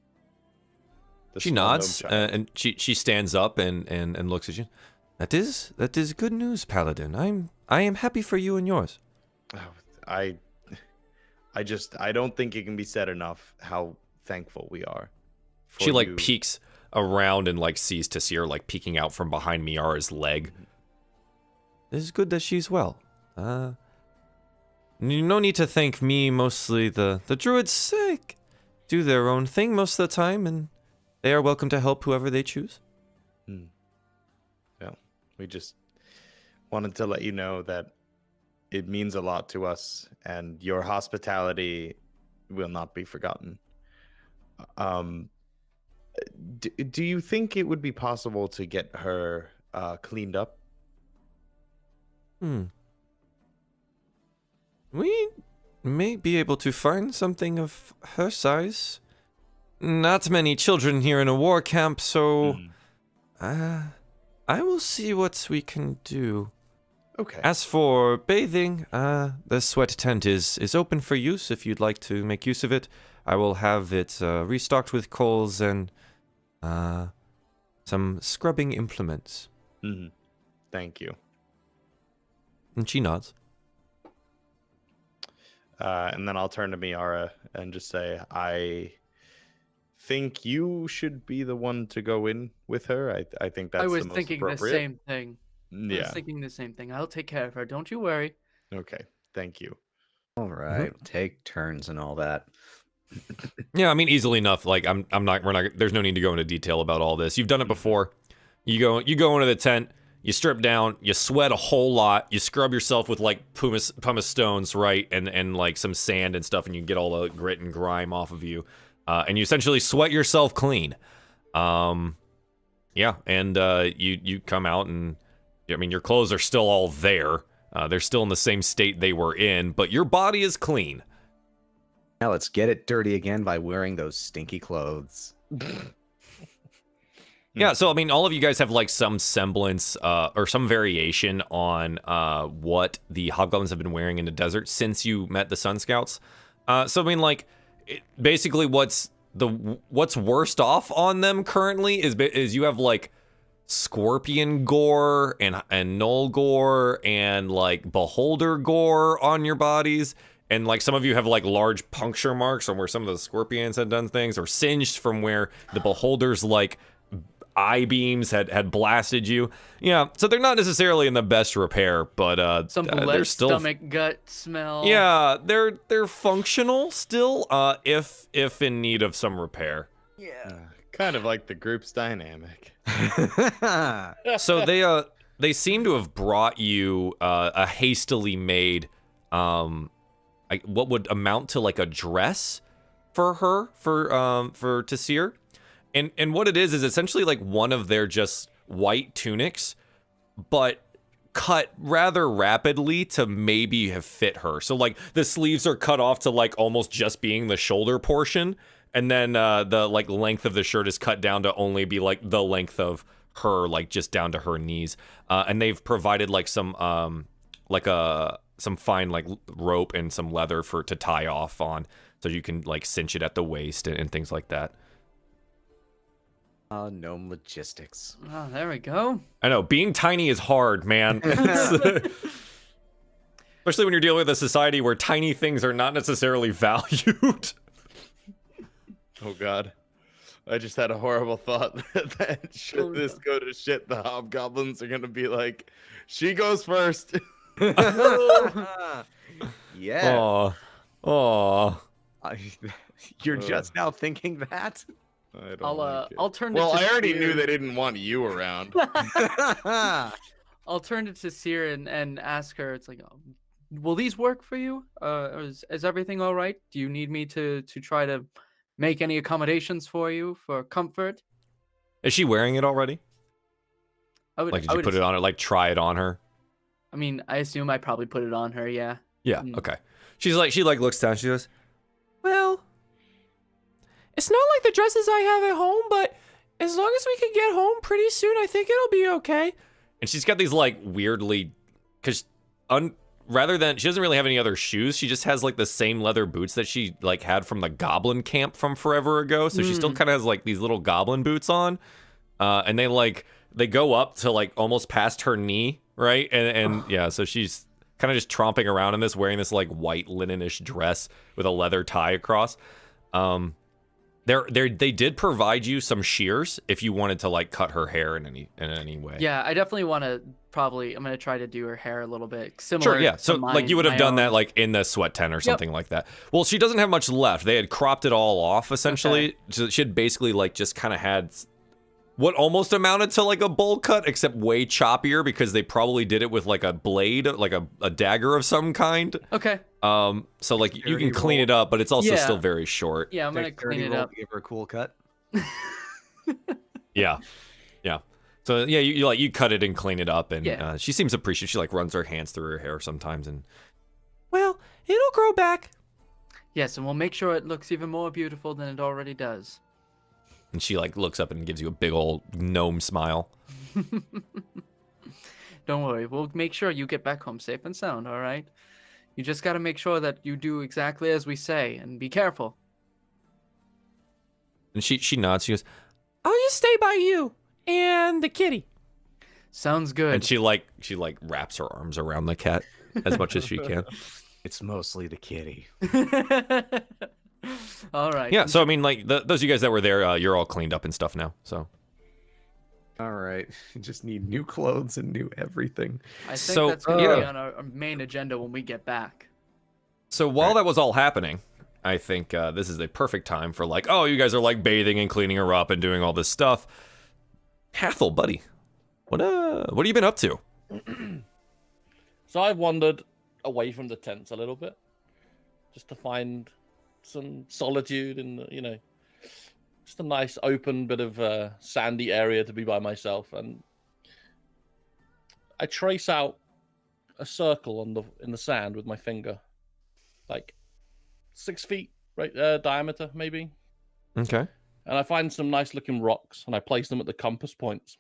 The She small nods gnome child. and she stands up and looks at you. That is good news, Paladin. I am happy for you and yours. I don't think it can be said enough how thankful we are. She for like you. peeks around and like sees Tasir like peeking out from behind Miara's leg. It is good that she's well. No need to thank me. Mostly the druids do their own thing most of the time, and they are welcome to help whoever they choose. We just wanted to let you know that it means a lot to us, and your hospitality will not be forgotten. Do you think it would be possible to get her cleaned up? We may be able to find something of her size. Not many children here in a war camp, so I will see what we can do. Okay. As for bathing, the sweat tent is open for use if you'd like to make use of it. I will have it restocked with coals and some scrubbing implements. Thank you. And she nods. And then I'll turn to Miara and just say, I think you should be the one to go in with her. I think that's I was the most thinking the appropriate. same thing. I was Yeah. thinking the same thing. I'll take care of her. Don't you worry. Okay. Thank you. All right, take turns and all that. Yeah, I mean, easily enough. Like, we're not. There's no need to go into detail about all this. You've done it before. You go into the tent. You strip down. You sweat a whole lot. You scrub yourself with like pumice stones, right, and like some sand and stuff, and you get all the grit and grime off of you, and you essentially sweat yourself clean. Yeah, and you come out, and I mean, your clothes are still all there. They're still in the same state they were in, but your body is clean. Now let's get it dirty again by wearing those stinky clothes. Yeah, so I mean, all of you guys have like some semblance or some variation on what the hobgoblins have been wearing in the desert since you met the Sun Scouts. So I mean, like, basically, what's worst off on them currently is you have like scorpion gore and gnoll gore and like beholder gore on your bodies. And like some of you have like large puncture marks from where some of the scorpions had done things, or singed from where the beholders like eye beams had blasted you. Yeah, so they're not necessarily in the best repair, but Some they're blood, still stomach, gut smell. yeah, they're functional still, if in need of some repair. Yeah. Kind of like the group's dynamic. So they seem to have brought you a hastily made what would amount to like a dress for her for Tasir. And what it is essentially like one of their just white tunics, but cut rather rapidly to maybe have fit her. So like the sleeves are cut off to like almost just being the shoulder portion, and then the like length of the shirt is cut down to only be like the length of her, like just down to her knees. And they've provided like some fine like rope and some leather to tie off on, so you can like cinch it at the waist and things like that. Gnome logistics. Oh, there we go. I know, being tiny is hard, man. Especially when you're dealing with a society where tiny things are not necessarily valued. Oh God. I just had a horrible thought that should this go to shit, the hobgoblins are gonna be like, she goes first. Yeah. Aw. You're just now thinking that? I don't like it. I'll turn. Well, to I already knew Tasir. they didn't want you around. I'll turn to Tasir and ask her. It's like, will these work for you? Is everything all right? Do you need me to try to make any accommodations for you for comfort? Is she wearing it already? I would. Like, did I you would put it on her? Like, try it on her? I mean, I assume I probably put it on her. Yeah. Yeah. Okay. She looks down. She goes, well, it's not like the dresses I have at home, but as long as we can get home pretty soon, I think it'll be okay. And she's got these like weirdly, because rather than, she doesn't really have any other shoes. She just has like the same leather boots that she like had from the goblin camp from forever ago. So she still kind of has like these little goblin boots on, and they go up to like almost past her knee, right? And yeah, so she's kind of just tromping around in this, wearing this like white linenish dress with a leather tie across. They did provide you some shears if you wanted to like cut her hair in any way. Yeah, I definitely want to. I'm gonna try to do her hair a little bit similar. Sure, yeah. So to like you would have my done own. that like in the sweat tent or something like that. Well, she doesn't have much left. They had cropped it all off essentially. Okay. So she had basically like just kind of had what almost amounted to like a bowl cut, except way choppier because they probably did it with like a blade, like a dagger of some kind. Okay. So like you can clean it up, but it's also still very short. Yeah, I'm gonna clean it up. Give her a cool cut. Yeah. So yeah, you cut it and clean it up, and she seems appreciative. She like runs her hands through her hair sometimes, and well, it'll grow back. Yes, and we'll make sure it looks even more beautiful than it already does. And she like looks up and gives you a big old gnome smile. Don't worry, we'll make sure you get back home safe and sound. All right. You just got to make sure that you do exactly as we say, and be careful. And she nods. She goes, "I'll just stay by you and the kitty." Sounds good. And she wraps her arms around the cat as much as she can. It's mostly the kitty. All right. Yeah. So I mean, like those of you guys that were there, you're all cleaned up and stuff now. So. All right. You just need new clothes and new everything. I think So, that's going to be on our main agenda when we get back. So while that was all happening, I think this is a perfect time for like, oh, you guys are like bathing and cleaning her up and doing all this stuff. Hathol, buddy, what have you been up to? So I've wandered away from the tents a little bit, just to find some solitude and just a nice open bit of sandy area to be by myself. And I trace out a circle in the sand with my finger, like 6 feet diameter maybe. Okay. And I find some nice looking rocks and I place them at the compass points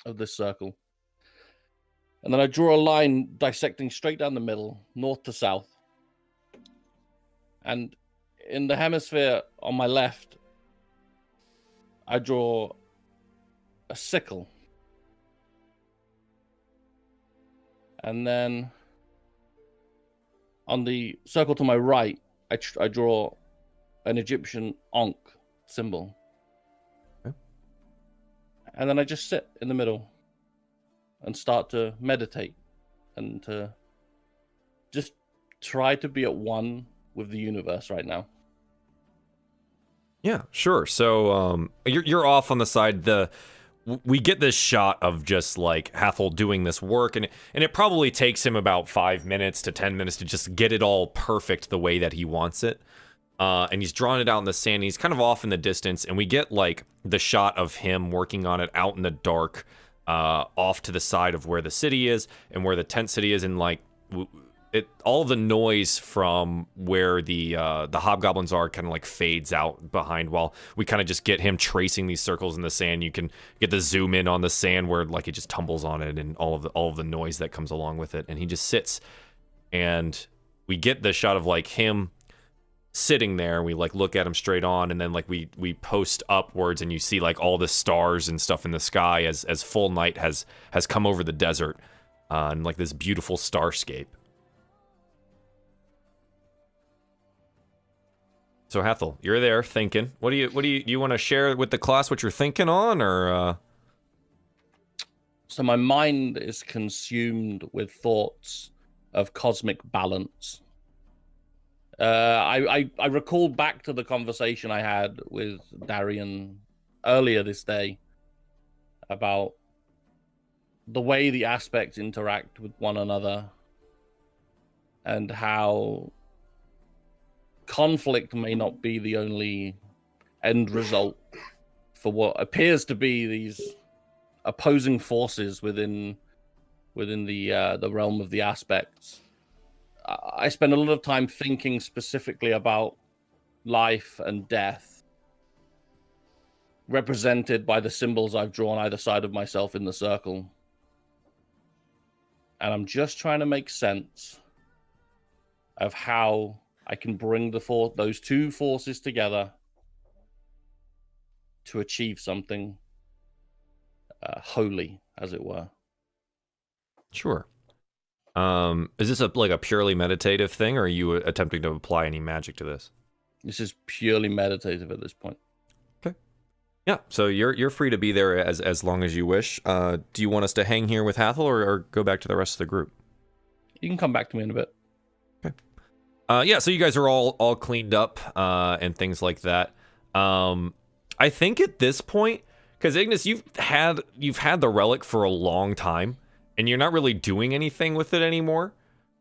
of this circle. And then I draw a line dissecting straight down the middle, north to south. And in the hemisphere on my left, I draw a sickle. And then on the circle to my right, I draw an Egyptian Ankh symbol. Okay. And then I just sit in the middle and start to meditate and to just try to be at one with the universe right now. Yeah, sure. So you're off on the side. We get this shot of just like Hathol doing this work, and it probably takes him about 5 minutes to 10 minutes to just get it all perfect the way that he wants it. And he's drawn it out in the sand. And he's kind of off in the distance, and we get like the shot of him working on it out in the dark, off to the side of where the city is and where the tent city is, and like all the noise from where the hobgoblins are kind of like fades out behind, while we kind of just get him tracing these circles in the sand. You can get the zoom in on the sand where like it just tumbles on it and all of the noise that comes along with it. And he just sits, and we get the shot of like him sitting there. We like look at him straight on, and then like we post upwards, and you see like all the stars and stuff in the sky as full night has come over the desert, and like this beautiful starscape. So Hathol, you're there thinking. What do you want to share with the class what you're thinking on, or? So my mind is consumed with thoughts of cosmic balance. I recall back to the conversation I had with Darien earlier this day about the way the aspects interact with one another and how conflict may not be the only end result for what appears to be these opposing forces within the realm of the aspects. I spend a lot of time thinking specifically about life and death, represented by the symbols I've drawn either side of myself in the circle. And I'm just trying to make sense of how I can bring those two forces together to achieve something holy, as it were. Sure. Is this like a purely meditative thing, or are you attempting to apply any magic to this? This is purely meditative at this point. Okay. Yeah. So you're free to be there as long as you wish. Do you want us to hang here with Hathol, or go back to the rest of the group? You can come back to me in a bit. Okay. Yeah. So you guys are all cleaned up and things like that. I think at this point, Because Ignis, you've had the relic for a long time, and you're not really doing anything with it anymore.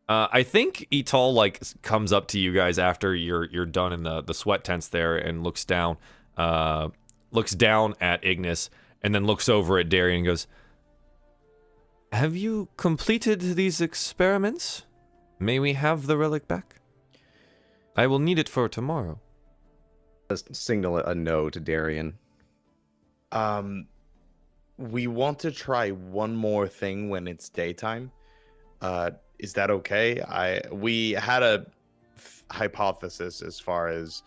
I think Etal like comes up to you guys after you're done in the sweat tents there and looks down at Ignis and then looks over at Darien and goes, "Have you completed these experiments? May we have the relic back? I will need it for tomorrow." Just signal a no to Darien. We want to try one more thing when it's daytime. Is that okay? We had a hypothesis as far as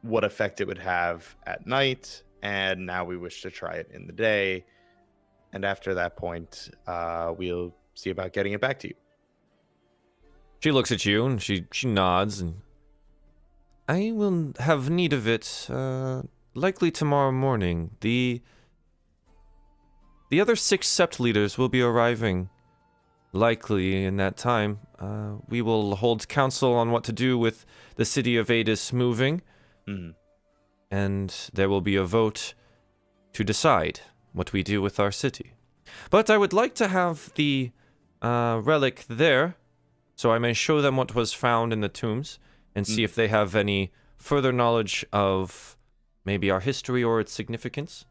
what effect it would have at night, and now we wish to try it in the day. And after that point, we'll see about getting it back to you. She looks at you and she nods and, "I will have need of it likely tomorrow morning. The other 6 sept leaders will be arriving likely in that time. We will hold council on what to do with the city of Adis moving, and there will be a vote to decide what we do with our city. But I would like to have the relic there, so I may show them what was found in the tombs, and see if they have any further knowledge of maybe our history or its significance."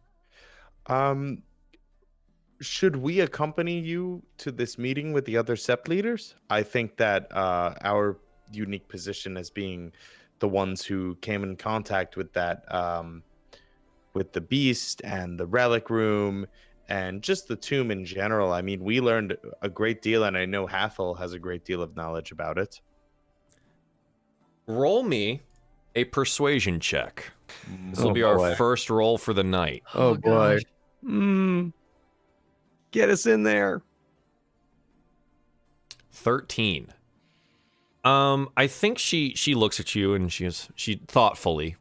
Should we accompany you to this meeting with the other sept leaders? I think that our unique position as being the ones who came in contact with that, with the beast and the relic room and just the tomb in general. I mean, we learned a great deal, and I know Hathol has a great deal of knowledge about it. Roll me a persuasion check. This will be boy. our first roll for the night. Oh, boy. gosh. Get us in there. 13. I think she looks at you and she thoughtfully,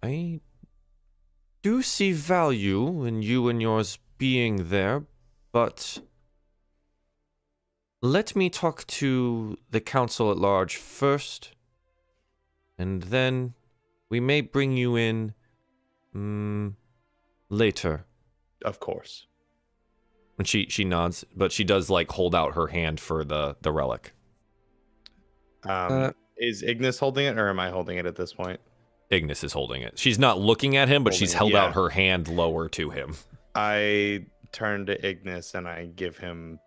"I do see value in you and yours being there, but let me talk to the council at large first, and then we may bring you in later." Of course. And she nods, but she does like hold out her hand for the relic. Is Ignis holding it, or am I holding it at this point? Ignis is holding it. She's not looking at him, but she's held Holding it, out her hand lower to him. I turn to Ignis and I give him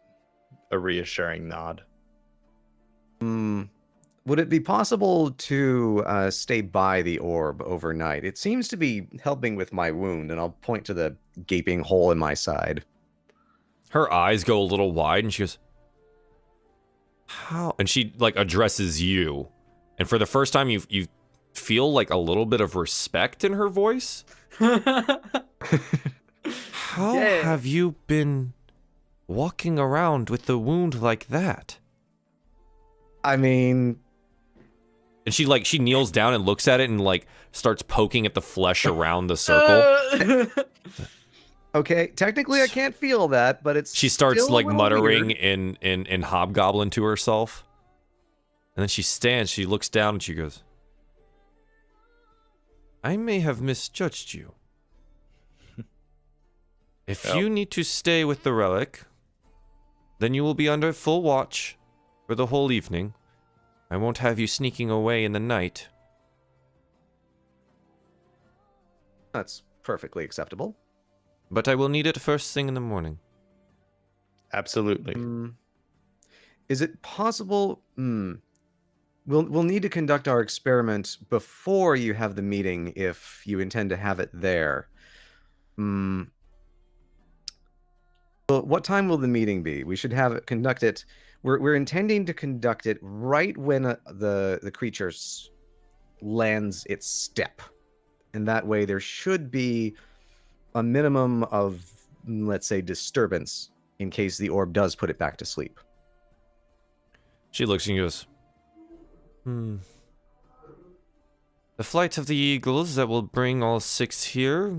a reassuring nod. Would it be possible to stay by the orb overnight? It seems to be helping with my wound, and I'll point to the gaping hole in my side. Her eyes go a little wide, and she goes, "How?" And she like addresses you, and for the first time, you feel like a little bit of respect in her voice. "How have you been walking around with the wound like that?" I mean, and she kneels down and looks at it and like starts poking at the flesh around the circle. okay, technically I can't feel that, but it's She starts still a like little muttering weird. in hobgoblin to herself. And then she stands, she looks down and she goes, "I may have misjudged you. If you need to stay with the relic, then you will be under full watch for the whole evening. I won't have you sneaking away in the night." That's perfectly acceptable. "But I will need it first thing in the morning." Absolutely. Is it possible? We'll need to conduct our experiment before you have the meeting if you intend to have it there. Well, what time will the meeting be? We should conduct it. We're intending to conduct it right when the creature lands its step, and that way there should be a minimum of, let's say, disturbance in case the orb does put it back to sleep. She looks and goes, "The flight of the eagles that will bring all 6 here.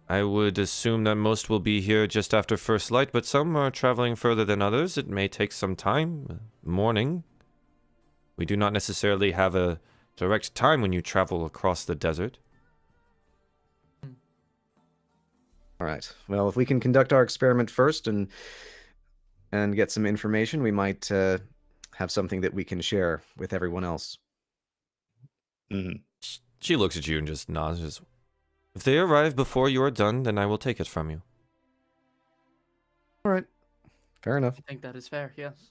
I would assume that most will be here just after first light, but some are traveling further than others. It may take some time. Morning. We do not necessarily have a direct time when you travel across the desert." All right. Well, if we can conduct our experiment first and get some information, we might have something that we can share with everyone else. Mhm. She looks at you and just nods. Just, if they arrive before you are done, then I will take it from you. All right. Fair enough. I think that is fair. Yes.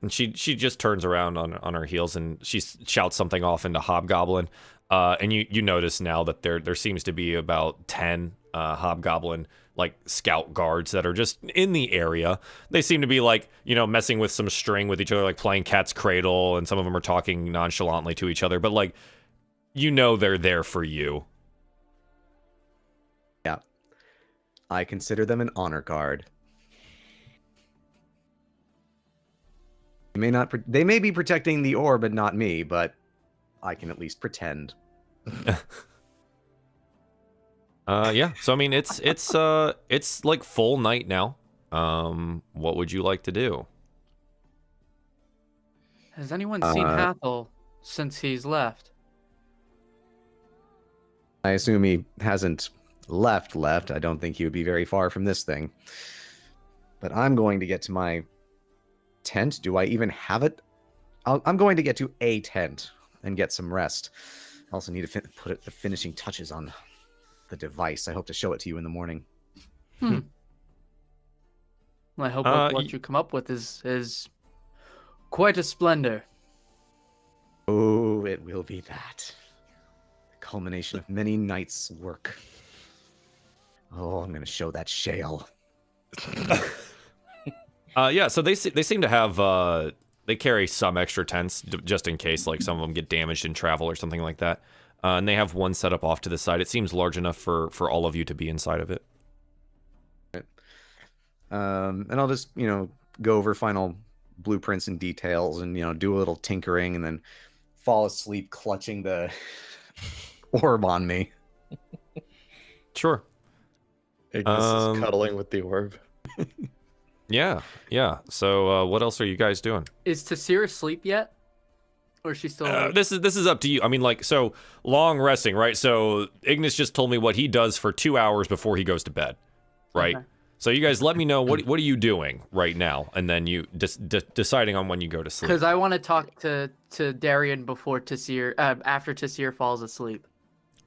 And she just turns around on her heels and she shouts something off into Hobgoblin. And you notice now that there seems to be about 10 Hobgoblin like scout guards that are just in the area. They seem to be like, messing with some string with each other, like playing cat's cradle, and some of them are talking nonchalantly to each other, but like, they're there for you. Yeah. I consider them an honor guard. They may be protecting the ore, but not me, but I can at least pretend. Yeah. So I mean, it's like full night now. What would you like to do? Has anyone seen Hathol since he's left? I assume he hasn't left. I don't think he would be very far from this thing. But I'm going to get to my tent. Do I even have it? I'm going to get to a tent and get some rest. I also need to put the finishing touches on the device. I hope to show it to you in the morning. Well, I hope what you come up with is quite a splendor. Oh, it will be that. The culmination of many nights' work. Oh, I'm going to show that shale. Yeah, so they seem to have they carry some extra tents just in case like some of them get damaged in travel or something like that. And they have one set up off to the side. It seems large enough for all of you to be inside of it. And I'll just, go over final blueprints and details and, do a little tinkering and then fall asleep clutching the orb on me. Sure. Ignis is cuddling with the orb. Yeah. So what else are you guys doing? Is Tasir asleep yet? Or is she still awake? This is up to you. I mean, like, so long resting, right? So Ignis just told me what he does for 2 hours before he goes to bed, right? Okay. So you guys let me know what are you doing right now, and then you deciding on when you go to sleep. Because I want to talk to Darien before Tasir, after Tasir falls asleep.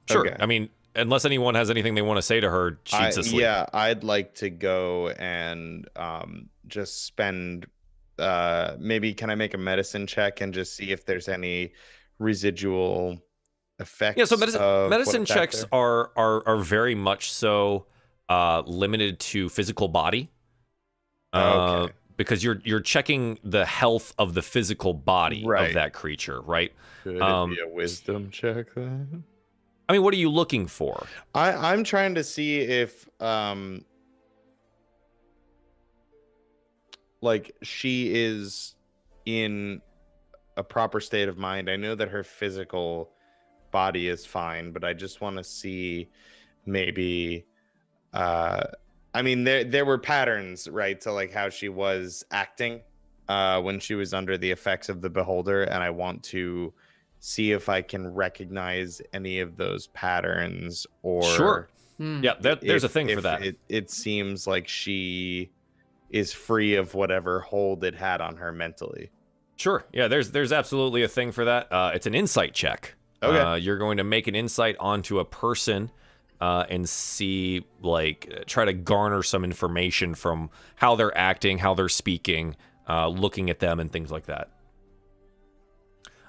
Sure. Okay. I mean, unless anyone has anything they want to say to her, she's asleep. Yeah, I'd like to go and just spend. Maybe can I make a medicine check and just see if there's any residual effects? Yeah. So medicine checks are very much so limited to physical body. Okay. Because you're checking the health of the physical body of that creature, right? Could it be a wisdom check then? I mean, what are you looking for? I'm trying to see if like she is in a proper state of mind. I know that her physical body is fine, but I just want to see maybe I mean there were patterns, right, to like how she was acting when she was under the effects of the beholder, and I want to see if I can recognize any of those patterns or sure. Yeah, there's a thing for that. It seems like she is free of whatever hold it had on her mentally. Sure. Yeah, there's absolutely a thing for that. It's an insight check. Okay. You're going to make an insight onto a person and see, like, try to garner some information from how they're acting, how they're speaking, looking at them and things like that.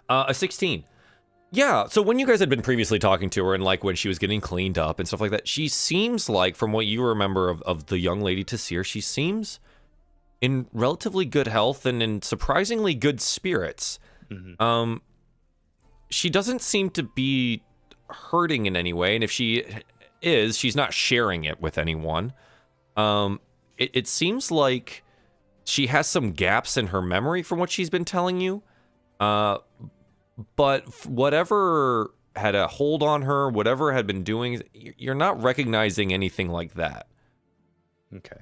A 16. Yeah, so when you guys had been previously talking to her and like when she was getting cleaned up and stuff like that, she seems like, from what you remember of the young lady Tasir, she seems in relatively good health and in surprisingly good spirits. Mm-hmm. She doesn't seem to be hurting in any way, and if she is, she's not sharing it with anyone. It seems like she has some gaps in her memory from what she's been telling you. But whatever had a hold on her, whatever had been doing, you're not recognizing anything like that. Okay.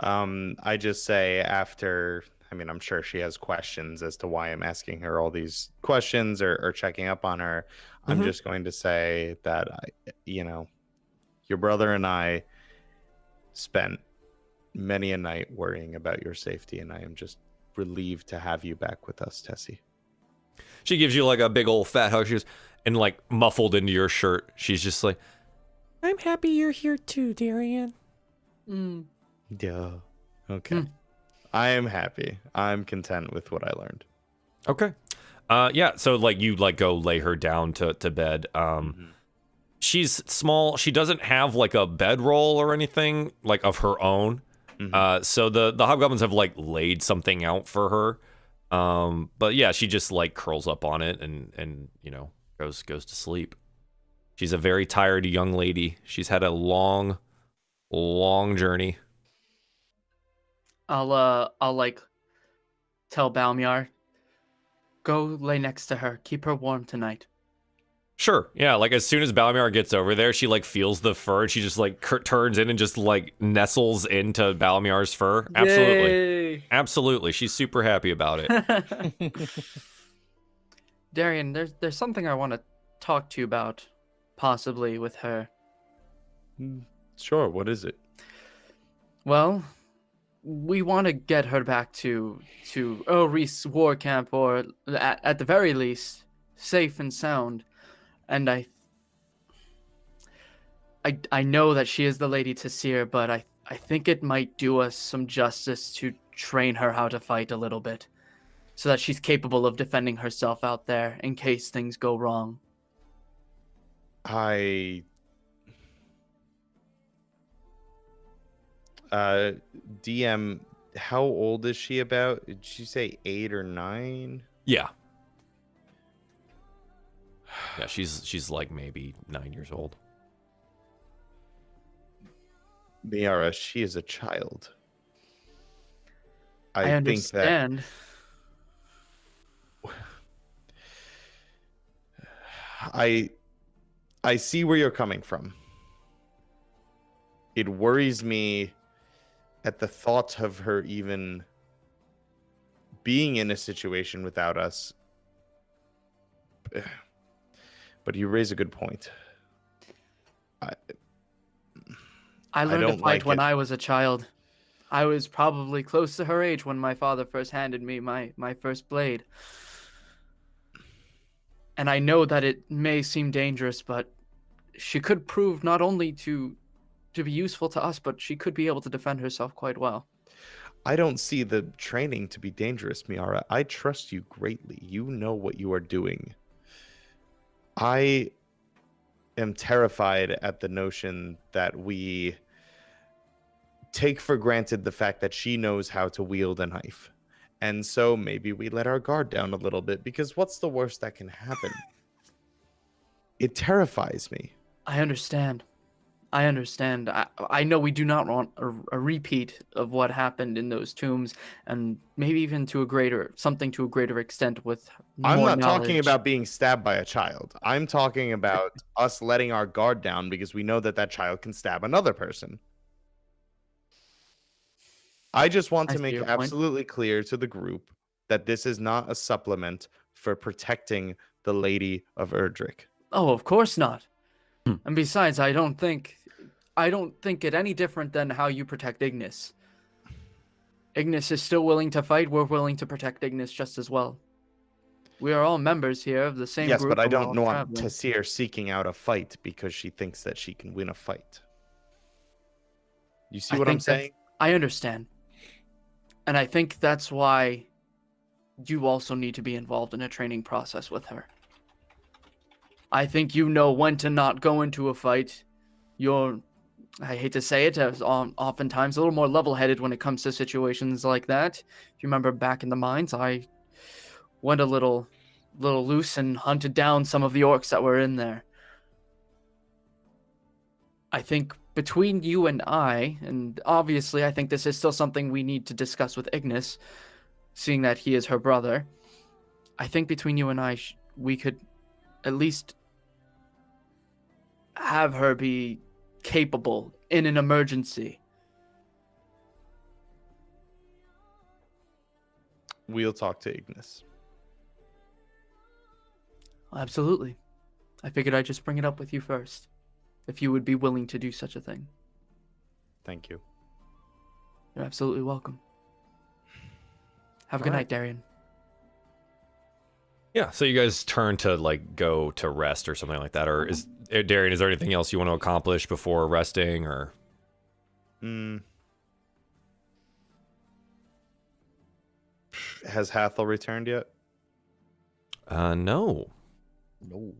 I just say after, I mean, I'm sure she has questions as to why I'm asking her all these questions or checking up on her. I'm just going to say that, Your brother and I spent many a night worrying about your safety, and I am just relieved to have you back with us, Tessie. She gives you like a big old fat hug. She's and like muffled into your shirt. She's just like, I'm happy you're here too, Darien. Yeah. Okay. I am happy. I'm content with what I learned. Okay. Yeah, so like you like go lay her down to bed. She's small. She doesn't have like a bedroll or anything like of her own. So the hobgoblins have like laid something out for her. But yeah, she just like curls up on it and you know, goes to sleep. She's a very tired young lady. She's had a long journey. I'll like tell Balmiar, go lay next to her. Keep her warm tonight. Sure. Yeah, like as soon as Balmiar gets over there, she like feels the fur and she just like turns in and just like nestles into Balmiar's fur. Absolutely. Yay! Absolutely. She's super happy about it. Darien, there's something I want to talk to you about, possibly with her. Sure, what is it? Well, we want to get her back to Reese war camp, or at the very least, safe and sound. And I know that she is the Lady Tassir, but I think it might do us some justice to train her how to fight a little bit, so that she's capable of defending herself out there in case things go wrong. DM, how old is she about? Did she say 8 or 9? Yeah. Yeah, she's like maybe 9 years old. Miera, she is a child. I understand. I see where you're coming from. It worries me at the thought of her even being in a situation without us. But you raise a good point. I learned to don't fight like when it. I was a child. I was probably close to her age when my father first handed me my first blade. And I know that it may seem dangerous, but she could prove not only to be useful to us, but she could be able to defend herself quite well. I don't see the training to be dangerous, Miara. I trust you greatly. You know what you are doing. I am terrified at the notion that we take for granted the fact that she knows how to wield a knife. And so maybe we let our guard down a little bit, because what's the worst that can happen? It terrifies me. I understand. I know we do not want a repeat of what happened in those tombs, and maybe even to a greater extent with more I'm not knowledge. talking about being stabbed by a child. I'm talking about us letting our guard down because we know that that child can stab another person. I just want I to see make your point. absolutely clear to the group that this is not a supplement for protecting the Lady of Erdrick. Oh, of course not. And besides, I don't think it any different than how you protect Ignis. Ignis is still willing to fight. We're willing to protect Ignis just as well. We are all members here of the same Yes, group. but I and we're don't all know traveling. Tassir seeking out a fight because she thinks that she can win a fight. You see I what I'm think that- saying? I understand. And I think that's why you also need to be involved in a training process with her. I think you know when to not go into a fight. I hate to say it, oftentimes a little more level-headed when it comes to situations like that. If you remember back in the mines, I went a little loose and hunted down some of the orcs that were in there. I think between you and I, and obviously I think this is still something we need to discuss with Ignis, seeing that he is her brother, I think between you and I, we could at least have her be capable in an emergency. We'll talk to Ignis. Absolutely. I figured I'd just bring it up with you first. if you would be willing to do such a thing. Thank you. You're absolutely welcome. Have a good night, Darien. Yeah, so you guys turn to like go to rest or something like that, or is Darien? Is there anything else you want to accomplish before resting, or? Has Hathol returned yet? No. No.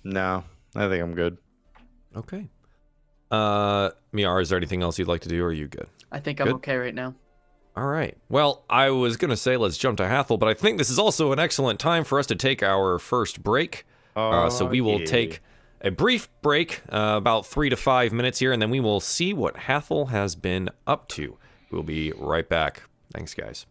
No, I think I'm good. Okay. Miara, is there anything else you'd like to do, or are you good? I think I'm Good. okay right now. All right. Well, I was going to say let's jump to Hathol, but I think this is also an excellent time for us to take our first break. So we will take a brief break, about 3 to 5 minutes here, and then we will see what Hathol has been up to. We'll be right back. Thanks, guys.